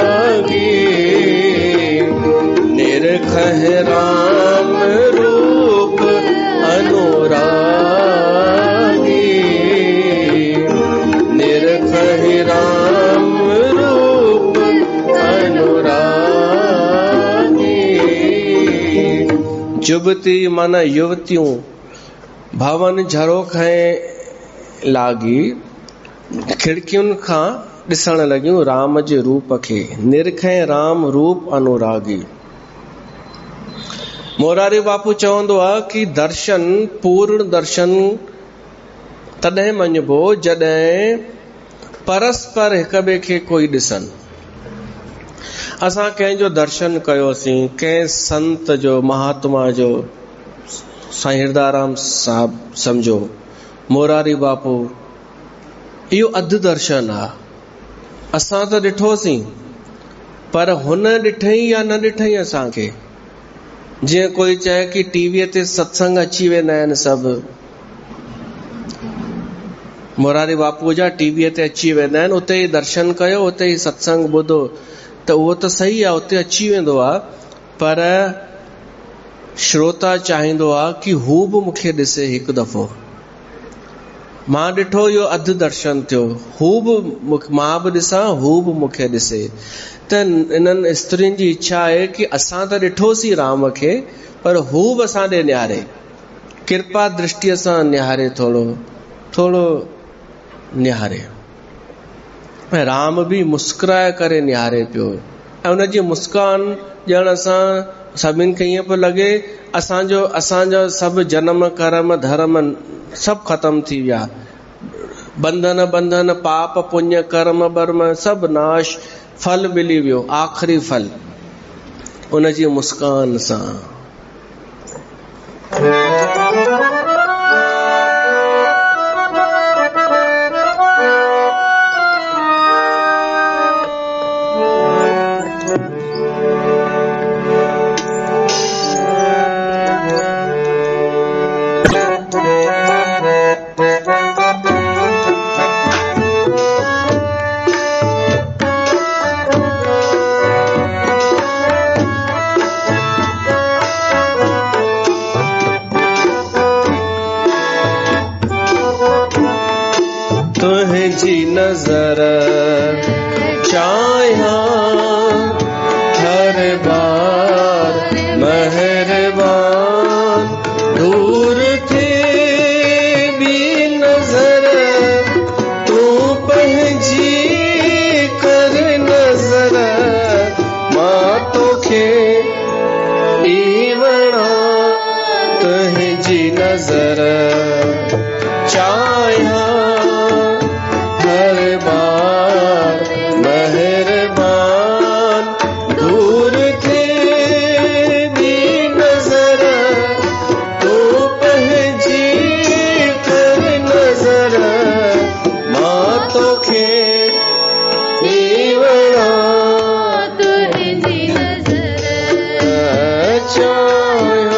निरखह राम रूप अनुरागी। निरखह राम रूप अनुरागी। जुबती मन युवतियों, भवन झरोखे लागी, खिड़कियुनि खां ॾिसण लॻियूं राम जे रूप खे, निरखै राम रूप अनुरागी। मोरारी बापू चवंदो आहे कि दर्शन, पूर्ण दर्शन तॾहिं मञिबो जॾहिं परस्पर हिक ॿिए खे कोई ॾिसनि। असां कंहिंजो दर्शन कयोसीं, कंहिं संत जो, महात्मा जो, साईं हिरदाराम साहब समझो, मोरारी बापू, इहो अधु दर्शन आहे। असां त ॾिठोसीं, पर हुन ॾिठई या न ॾिठई असांखे। जीअं कोई चए कि टीवीअ ते सत्संग अची वेंदा आहिनि सभु, मोरारी बापू जा टीवीअ ते अची वेंदा आहिनि, उते ई दर्शन कयो, उते ई सत्संग ॿुधो, त उहो त सही आहे, उते अची वेंदो आहे, पर श्रोता चाहींदो आहे कि हू बि मूंखे ॾिसे हिकु दफ़ो। मां ॾिठो, इहो अधु दर्शन थियो, हू बि मां बि ॾिसां, हू बि मूंखे ॾिसे। त इन्हनि स्त्रियुनि जी इच्छा आहे कि असां त ॾिठोसीं राम खे, पर हू बि असां ॾे निहारे, कृपा दृष्टिअ सां निहारे, थोरो थोरो निहारे। राम बि मुस्कुराए करे निहारे पियो, ऐं उनजी मुस्कान ॼण असां सभिनि खे ईअं पियो लॻे असांजो सभु जन्म कर्म धर्म सभु ख़तम थी विया, बंधन पाप पुण्य कर्म बर्म सभु नाश, फल मिली वियो, आख़िरी फल उनजी मुस्कान सां। तुझी नजर चाहिया हर बार मेहरबान, दूर थे भी नजर तू पंहिंजी कर नजर, मां तोखे ईवणा तुझी नजर चाहिया हर बार मेहरबान, दूर थे भी नजर तू पंहिंजी कर नजर, मां तोखे ईवणा तुझी नजर चाहिया।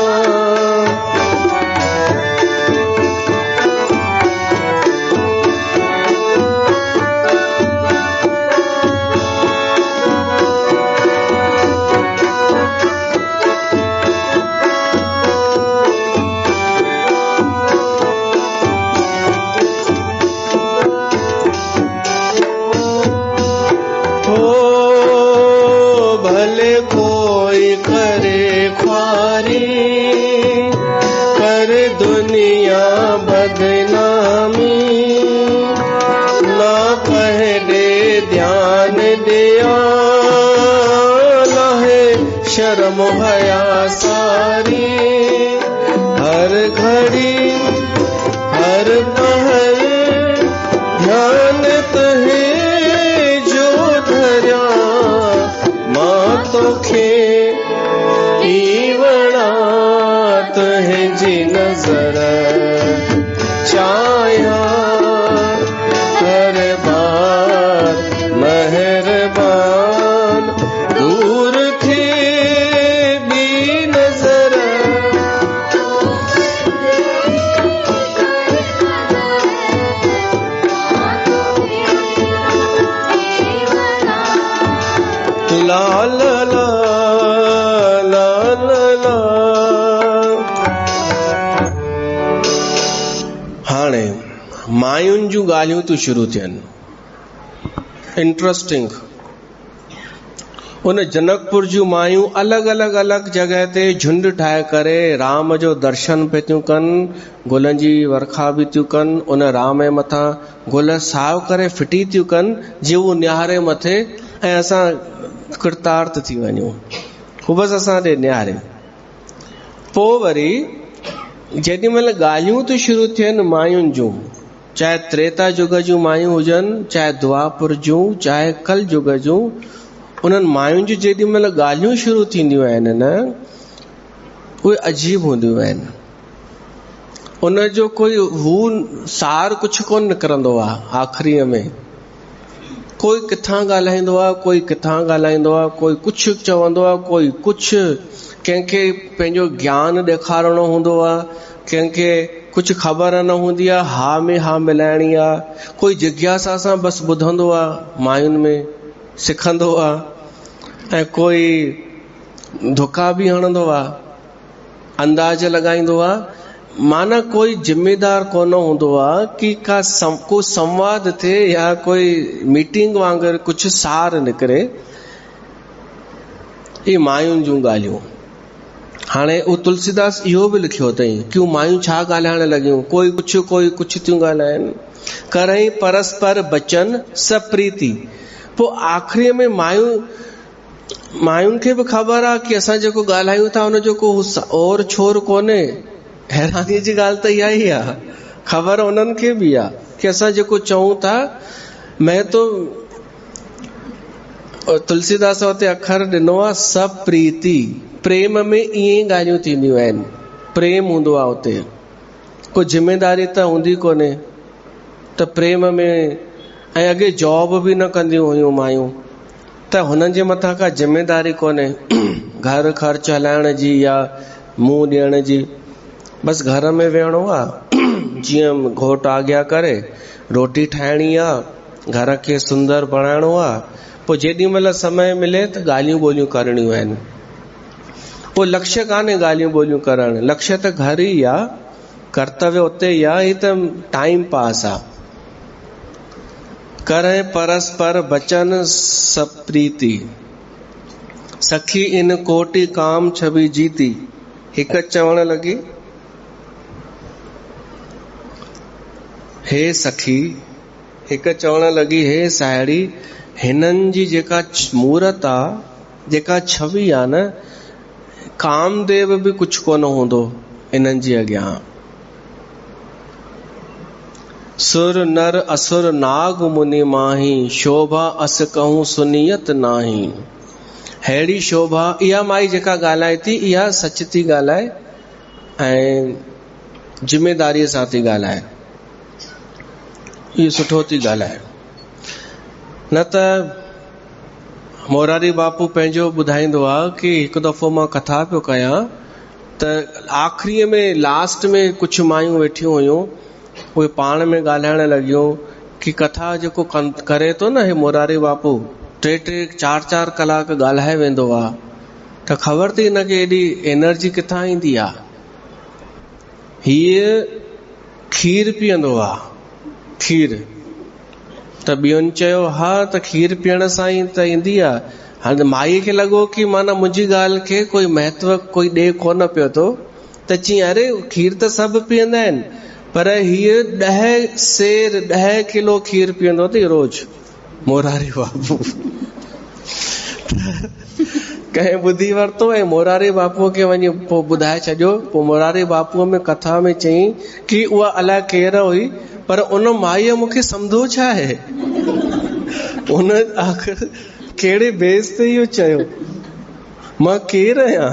भले कोई करे ख्वारी, कर दुनिया बदनामी, ना पहले ध्यान दिया लहे शर्म हया सारी, हर घड़ी हर पहर ध्यान तुहे जो धरिया, मां तोखे ईवणा तुझी नजर चाहिया हर बार मेहरबान, दूर थे भी नजर ला ला ला ला ला ला। हाणे मायुनि जूं ॻाल्हियूं तूं शुरू थियनि, इंट्रस्टिंग। उन जनकपुर जूं मायूं अलॻि अलॻि अलॻि जॻह ते झुंड ठाहे करे राम जो दर्शन पे थियूं कनि, गुलनि जी वर्खा बि थियूं कनि, उन राम जे मथां गुल साव करे फिटी थियूं कनि जीअं उहो निहारे मथे ऐं असां कृतार्थ थी वञूं, हू बसि असां ॾे निहारे। पोइ वरी जेॾी महिल ॻाल्हियूं थियूं शुरू थियनि मायुनि जूं, चाहे त्रेता युग जूं मायूं हुजनि, चाहे द्वापर जूं, चाहे कल युग जूं, उन्हनि मायुनि जूं जेॾी महिल ॻाल्हियूं शुरू थींदियूं आहिनि न, उहे अजीब हूंदियूं आहिनि। उनजो कोई हू सार कुझु कोन निकिरंदो आहे। आख़िरीअ में कोई किथां ॻाल्हाईंदो आहे, कोई किथां ॻाल्हाईंदो आहे, कोई कुझु चवंदो आहे, कोई कुझु, कंहिंखे पंहिंजो ज्ञान ॾेखारणो हूंदो आहे, कंहिंखे कुझु ख़बर न हूंदी आहे, हा में हा मिलाइणी आहे, कोई जिज्ञासा सां बसि ॿुधंदो आहे, मायुनि में सिखंदो आहे, ऐं कोई धोखा बि हणंदो आहे, अंदाज़ लॻाईंदो आहे। माना कोई जिम्मेदार कोन हूंदो आहे कि को संवाद थिए या कोई मीटिंग वांगुरु कुझु सार निकिरे। ये मायुनि जूं ॻाल्हियूं। हाणे उहो तुलसीदास इहो बि लिखियो अथई कि मायूं छा ॻाल्हाइण लॻियूं, कोई कुझु थियूं ॻाल्हाइनि। करई परस्पर बचन सप्रीति। पोइ आख़िरीअ में मायुनि खे बि ख़बर आहे कि असां जेको ॻाल्हायूं था उनजो को और छोर कोन्हे। हैरानीअ जी ॻाल्हि त इहा ई आहे, ख़बर उन्हनि खे बि आहे कि असां जेको चऊं था, मैं तो तुलसीदास उते अखर ॾिनो आहे सप्रीति। प्रेम में ईअं ई ॻाल्हियूं थींदियूं आहिनि, प्रेम हूंदो आहे उते, कोई जिम्मेदारी त हूंदी कोन्हे, त प्रेम में। ऐं अॻे जॉब बि न कंदियूं हुयूं मायूं, त हुननि जे मथां का जिम्मेदारी कोन्हे घर ख़र्च हलाइण जी या मुंहुं ॾियण जी, बसि घर में वेहणो आहे, जीअं घोटु आज्ञा करे, रोटी ठाहिणी आहे, घर खे सुंदर बणाइणो आहे। पोइ जेॾी महिल समय मिले त ॻाल्हियूं ॿोलियूं करणियूं आहिनि। पोइ लक्ष्य कान्हे ॻाल्हियूं ॿोलियूं करणु, लक्ष्य त घर ई आहे, कर्तव्य उते ई आहे, ही त टाइम पास आहे। करे परस्पर बचन सप्रीति, सखी इन कोटि काम छवि जीती। हिकु चवण लॻी, हे सखी, हिकु चवण लॻी, हे साहेड़ी, हिननि जी जेका मूर्त आहे, जेका छवि आहे न, कामदेव बि कुझु कोन हूंदो इन्हनि जे अॻियां। सुर नर असुर नाग मुनि माही, शोभा अस कहूं सुनियत नाही। अहिड़ी शोभा, इहा माई जेका ॻाल्हाए थी, इहा सच थी ॻाल्हाए ऐं जिम्मेदारीअ सां थी ॻाल्हाए, इहो सुठो थी ॻाल्हाए। न त मोरारी बापू पंहिंजो ॿुधाईंदो आहे कि हिकु दफ़ो मां कथा पियो कयां त आख़िरीअ में लास्ट में कुझु मायूं वेठियूं हुयूं, उहे पाण में ॻाल्हाइण लॻियूं कि कथा जेको करे थो न हे मोरारी बापू, 3-4 कलाक ॻाल्हाए वेंदो आहे, त ख़बर थी हिनखे एॾी एनर्जी किथां ईंदी आहे। हीअ खीर पीअंदो आहे, खीर त ॿियुनि चयो हा त खीर पीअण सां ई त ईंदी आहे। हाणे माईअ खे लॻो कि माना मुंहिंजी ॻाल्हि खे कोई महत्व कोई ॾे कोन पियो थो, त चई अरे खीर त सभु पीअंदा आहिनि, पर हीअ 10 किलो खीर पीअंदो अथई रोज़ मोरारी बापू। कंहिं ॿुधी वरितो ऐं मोरारी बापूअ खे वञी पोइ ॿुधाए छॾियो। पोइ मोरारी बापूअ में कथा में चई कि उहा अलाए केरु हुई, पर उन माईअ मूंखे सम्झो छा आहे, उन आख़िर कहिड़े बेस ते इहो चयो, मां केरु आहियां,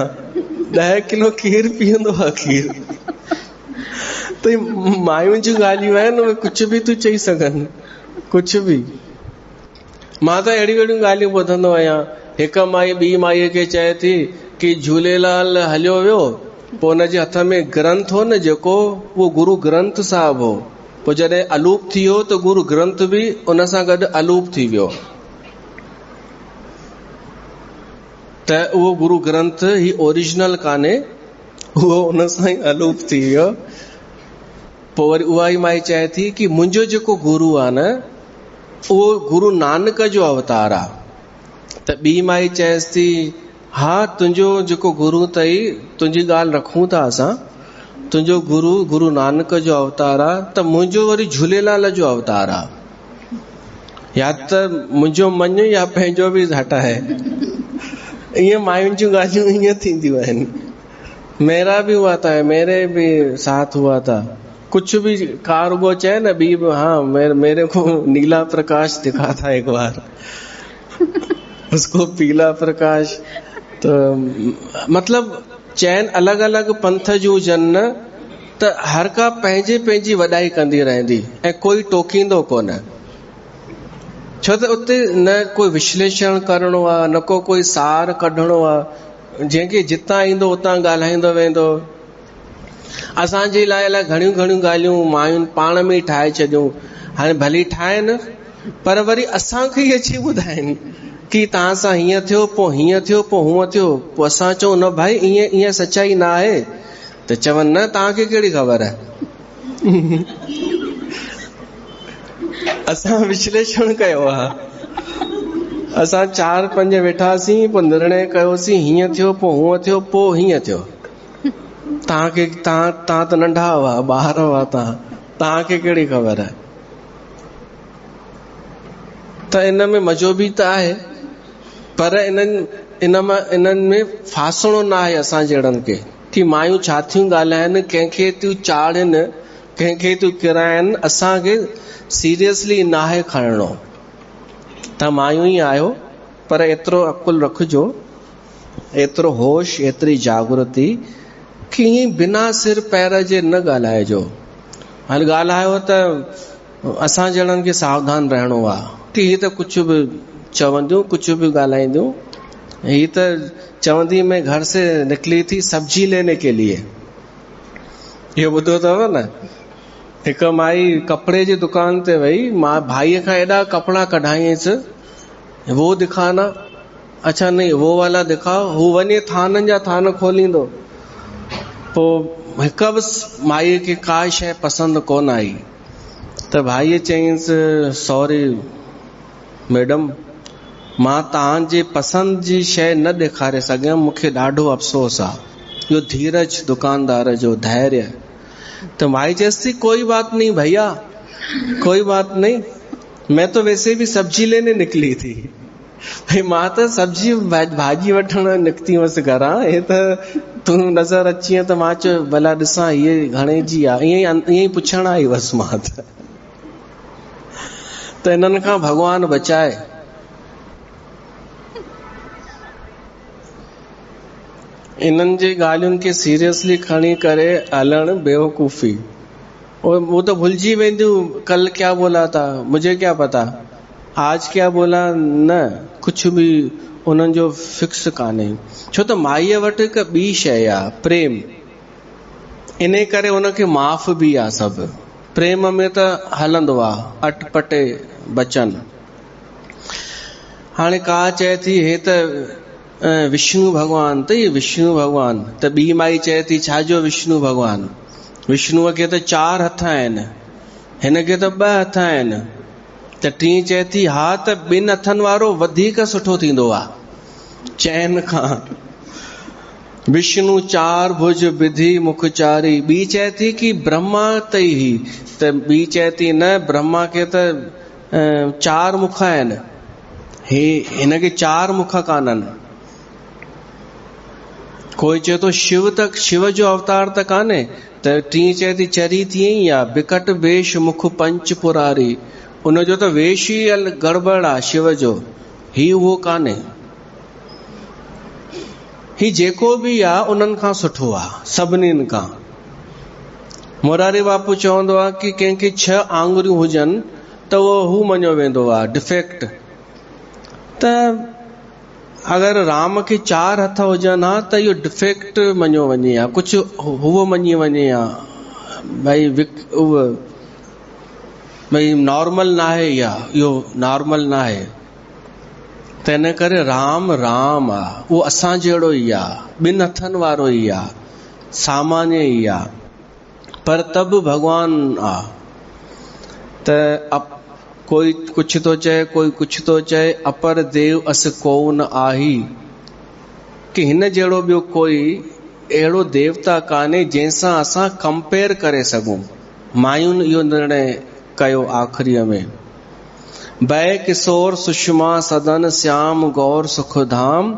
10 किलो खीर पीअंदो आहे खीर। त मायुनि जूं ॻाल्हियूं आहिनि, उहे कुझु बि थियूं चई सघनि, कुझु बि। मां त अहिड़ियूं ॻाल्हियूं ॿुधंदो आहियां। हिकु माई ॿी माईअ खे चए थी कि झूलेलाल हलियो वियो, पोइ हुनजे हथ में ग्रंथ हो न जेको, उहो गुरु ग्रंथ साहिब हो। पोइ जॾहिं अलूप थी वियो त गुरु ग्रंथ बि उन सां गॾु अलूप थी वियो, त उहो गुरु ग्रंथ ही ओरिजिनल कान्हे, उहो उन सां ई अलूप थी वियो। पोइ वरी उहा ई माई चए थी कि मुंहिंजो जेको गुरु आहे न, उहो गुरु नानक जो अवतार आहे, त ॿी माई चएसि थी हा तुंहिंजो जेको गुरु अथई तुंहिंजी ॻाल्हि रखूं था असां, तुंहिंजो गुरु नानक जो अवतार आहे, त मुंहिंजो वरी झूलेलाल जो अवतार आहे, या त मुंहिंजो मञ या पंहिंजो बि हटाए। ईअं मायुनि जूं ॻाल्हियूं ईअं थींदियूं आहिनि। मेरा भी हुआ था, मेरे भी साथ हुआ था, कुछ भी कारगो चाहे ना भी, हाँ मेरे को नीला प्रकाश दिखा था एक बार, उसको पीला प्रकाश। तो मतलब चैन अलग अलग पंथ जूं जन त हर का पंहिंजी पंहिंजी वॾाई कंदी रहंदी ऐं कोई टोकींदो कोन, छो त उते न कोई विश्लेषण करणो आहे, न को कोई सार कढणो आहे, जंहिंखे जितां ईंदो उतां ॻाल्हाईंदो वेंदो। असांजे लाइ घणियूं घणियूं ॻाल्हियूं मायुनि पाण में ठाहे छॾियूं। हाणे भली ठाहिनि पर वरी असांखे ई अची ॿुधाइनि कि तव्हां सां हीअं थियो, पोइ हीअं थियो, पोइ हूअं थियो। पोइ असां चऊं न भाई ईअं सच्चाई न आहे, त चवनि न तव्हांखे कहिड़ी ख़बर आहे। असां विश्लेषण कयो आहे, असां 4-5 वेठासीं, पोइ निर्णय कयोसीं हीअं थियो, पोइ हूअं थियो, पोइ हीअं थियो। तव्हां त नंढा हुआ, ॿार हुआ, तव्हांखे कहिड़ी ख़बर आहे। त इन में मज़ो बि त आहे, पर इन्हनि में फासणो न आहे असां जहिड़नि खे, कि मायूं छा थियूं ॻाल्हाइनि, कंहिंखे थियूं चाढ़नि, कंहिंखे थियूं किराइनि। असांखे सीरियसली न आहे खणणो। तव्हां मायूं ई आहियो, पर एतिरो अकुल रखिजो, एतिरो होश, एतिरी जागृति कि ईअं बिना सिर पैर जे न ॻाल्हाइजो। हाणे ॻाल्हायो त असां जहिड़नि खे सावधान रहणो आहे कि हीअ त कुझु बि चवंदियूं, कुझु बि ॻाल्हाईंदियूं। हीअ त चवंदी मैं घर से निकली थी सब्जी लेने के लिए, इहो ॿुधो अथव न। हिकु माई कपिड़े जी दुकान ते वई, मां भाईअ खां एॾा कपिड़ा कढाईंसि, वो दिखाना, अच्छा नहीं वो वाला दिखाओ। हू वञे थाननि जा थान खोलींदो। पोइ हिकु बि माईअ खे का शइ पसंदि कोन आई, त भाईअ चयईंसि सॉरी मैडम, मां तव्हांजे पसंदि जी शइ न ॾेखारे सघियमि, मूंखे ॾाढो अफ़सोस आहे। इहो धीरज दुकानदार जो, धैर्य। तो माई चेस्ती कोई बात नहीं भैया, कोई बात नहीं, मैं तो वैसे भी सब्जी लेने निकली थी। भाई मां त सब्जी भाॼी वठण निकिती हुअसि घरां, हे त तूं नज़र अची त मां चयो भला ॾिसां हीअ घणे जी आहे, ईअं ई पुछण आई हुअसि मां त इन्हनि खां भॻवान बचाए। इन्हनि जी ॻाल्हियुनि खे सीरियसली खणी करे हलण बेवकूफ़ी। वो तो भुलिजी वेंदियूं, कल क्या बोला था, मुझे क्या पता, आज क्या बोला, न कुछ भी उन्हनि जो फिक्स कान्हे। छो त माईअ वटि हिकु ॿी शइ आहे, प्रेम। इन करे उनखे माफ़ बि आहे सभु। प्रेम में त हलंदो आहे अटपटे बचन। हाणे का चए थी हे त विष्णु भगवान, त ये विष्णु भगवान, त ॿी माई चए थी छाजो विष्णु भगवान, विष्णुअ खे त 4 हथ आहिनि, हिन खे त 2 हथ आहिनि। त टी चए थी हा त 2 हथनि वारो वधीक सुठो थींदो आहे चैन खां। विष्णु 4 भुज विधि मुख चारी। ॿी चए थी कि ब्रह्मा तई ही, त ॿी चए थी न ब्रह्मा खे त 4 मुख आहिनि, हिनखे 4 मुख कान्हनि। कोई चए तो शिव जो अवतार त कान्हे, त टी चए थी चरी तीअं ई आहे, बिकट वेश मुख पंच पुरारी। उनजो त वेश ई गड़बड़ आहे शिव जो, ही उहो कान्हे। ही जेको बि आहे उन्हनि खां सुठो आहे सभिनीनि खां। मोरारी बापू चवंदो आहे कि कंहिंखे 6 आङुरियूं हुजनि त उहो हू मञियो वेंदो आहे डिफेक्ट। त अगरि राम खे 4 हथ हुजनि हा त इहो डिफेक्ट मञियो वञे हा, कुझु हुओ मञी वञे हा, भई नॉर्मल न आहे, इहो नॉर्मल न आहे। त इन करे राम राम आहे, उहो असां जहिड़ो ई आहे, 2 हथनि वारो ई आहे, सामान्य ई आहे, पर तब भगवान आहे। त कोई कुछ तो चए, कोई कुछ तो चए, अपर देव अस को न आही, कि हिन जहिड़ो ॿियो कोई अहिड़ो देवता कान्हे जंहिंसां असां कंपेयर करे सघूं। मायुनि इहो निर्णय कयो आख़िरीअ में। बै किशोर सुषमा सदन श्याम गौर सुखधाम,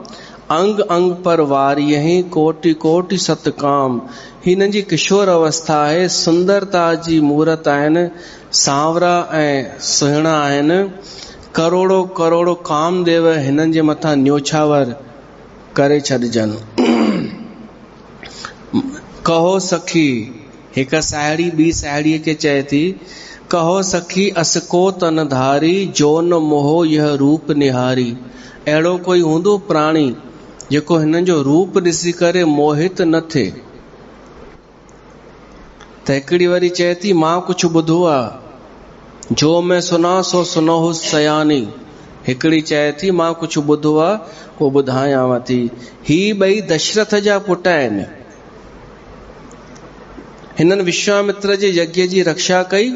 अंग अंग पर वारियहि कोटि कोटि सतकाम। हिन जी किशोर अवस्था आहे, सुंदरता जी मूरत आहिनि, सांवरा ऐं सुहिणा आहिनि। करोड़ो करोड़ो कामदेव हिननि जे मथां न्योछावर करे छॾजनि। कहो सखी, हिक साहेड़ी ॿी साहेड़ीअ खे चए थी, कहो सखी असको तन धारी, जो न मोहो यह रूप निहारी। अहिड़ो कोई हूंदो प्राणी जेको हिननि जो रूप ॾिसी करे मोहित न थिए। त हिकिड़ी वरी चए थी, मां कुझु ॿुधो आहे, जो मैं सुना सो सुनो सयानी। हिकिड़ी चए थी, मां कुझु ॿुधो आहे, उहो ॿुधायांव थी। ही ॿई दशरथ जा पुट आहिनि। हिननि विश्वामित्र जे यज्ञ जी रक्षा कई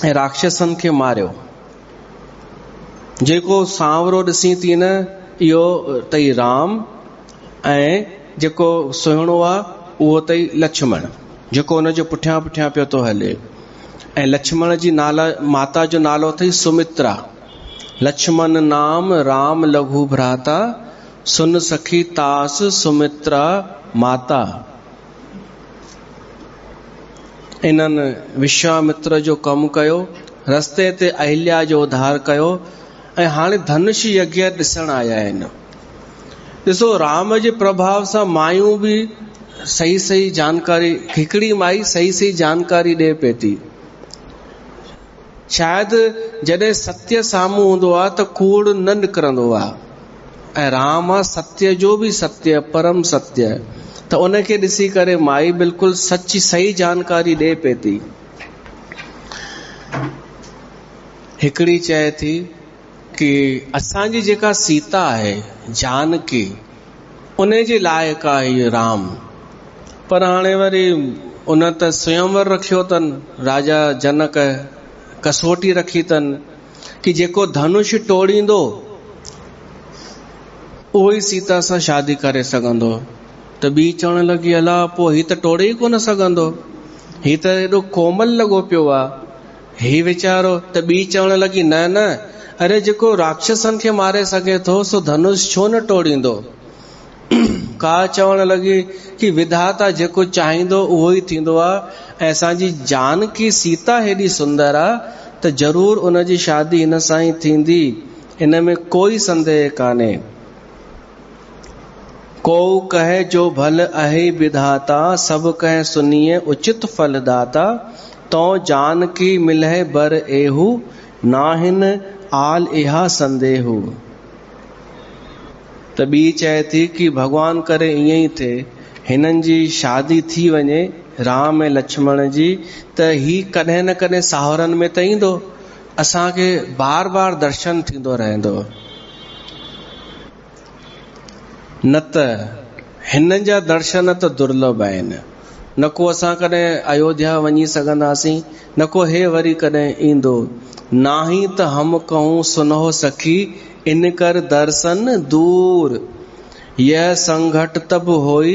ऐं राक्षसनि खे मारियो। जेको सांवरो ॾिसी थी न, इहो अथई राम, ऐं जेको सुहिणो आहे उहो अथई लक्ष्मण, जेको हुनजो पुठियां पुठियां पियो थो हले। ऐं लक्ष्मण जी नाला, माता जो नालो अथई सुमित्रा। लक्ष्मण नाम राम लघु भ्राता, सुन सखी तास सुमित्रा माता। इन्हनि विश्वामित्र जो कमु कयो, रस्ते ते अहिल्या जो उद्धार कयो, ऐं हाणे धनुष यज्ञ ॾिसण आया आहिनि। ॾिसो, राम जे प्रभाव सां मायूं बि सही सही जानकारी, हिकिड़ी माई सही सही जानकारी ॾे पई थी। शायदि जॾहिं सत्य साम्हूं हूंदो आहे त कूड़ न निकिरंदो आहे, ऐं राम आहे सत्य जो बि सत्य, परम सत्य। त उनखे ॾिसी करे माई बिल्कुलु सची सही जानकारी ॾे पई थी। हिकिड़ी चए थी कि असांजी जेका सीता आहे जानकी, उन जे लाइक़ु आहे राम। पर हाणे वरी उन त स्वयंवर रखियो अथनि, राजा जनक कसोटी रखी अथनि कि जेको धनुष टोड़ींदो उहो ई सीता सां शादी करे सघंदो। त ॿी चवण लॻी, अला पोइ हीउ त टोड़े ई कोन सघंदो, हीउ त एॾो कोमल लॻो पियो आहे ही वीचारो। त ॿी चवण लॻी, न न, अरे जेको राक्षसनि खे मारे सघे थो सो धनुष छो न टोड़ींदो। का चवण लॻी कि विधाता जेको चाहींदो उहो ई थींदो आहे, ऐं असांजी जानकी सीता हेॾी सुंदर आहे त ज़रूर उन जी शादी हिन सां ई थींदी, इन में कोई संदेह कान्हे। को कहे जो भल अहे विधाता, सब कहे सुनिए उचित फल दाता। तो जानकी मिलहे बर एहू, नाहिन आल इहा संदेहू। त ॿी चए थी कि भगवान करे ईअं ई थिए, हिननि जी शादी थी वञे राम ऐं लक्ष्मण जी, त ही कॾहिं न कॾहिं साहुरनि में त ईंदो, असांखे बार बार दर्शन थींदो रहंदो। न त हिन जा दर्शन त दुर्लभ आहिनि, न को असां कॾहिं अयोध्या वञी सघंदासीं, न को हे वरी कॾहिं ईंदो। नाही त हम कहूं सुनो सखी, इन कर दर्शन दूर। यह संघट तब होई,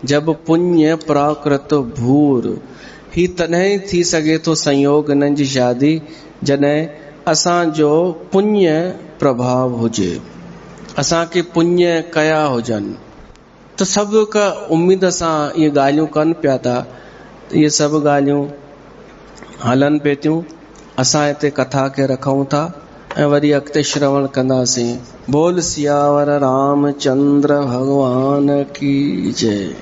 जब पुण्य प्राकृत भूर। ही तॾहिं थी सघे थो संयोग इन्हनि जी शादी, जॾहिं असांजो पुण्य प्रभाव हुजे, असांखे पुण्य कया हुजनि। त सभु का उम्मीद सां इहे ॻाल्हियूं कनि पिया था, इहे सभु ॻाल्हियूं हलनि पिए थियूं। असां हिते कथा खे रखूं था ऐं वरी अॻिते श्रवण कंदासीं। बोल सियावर रामचंद्र भगवान की जय।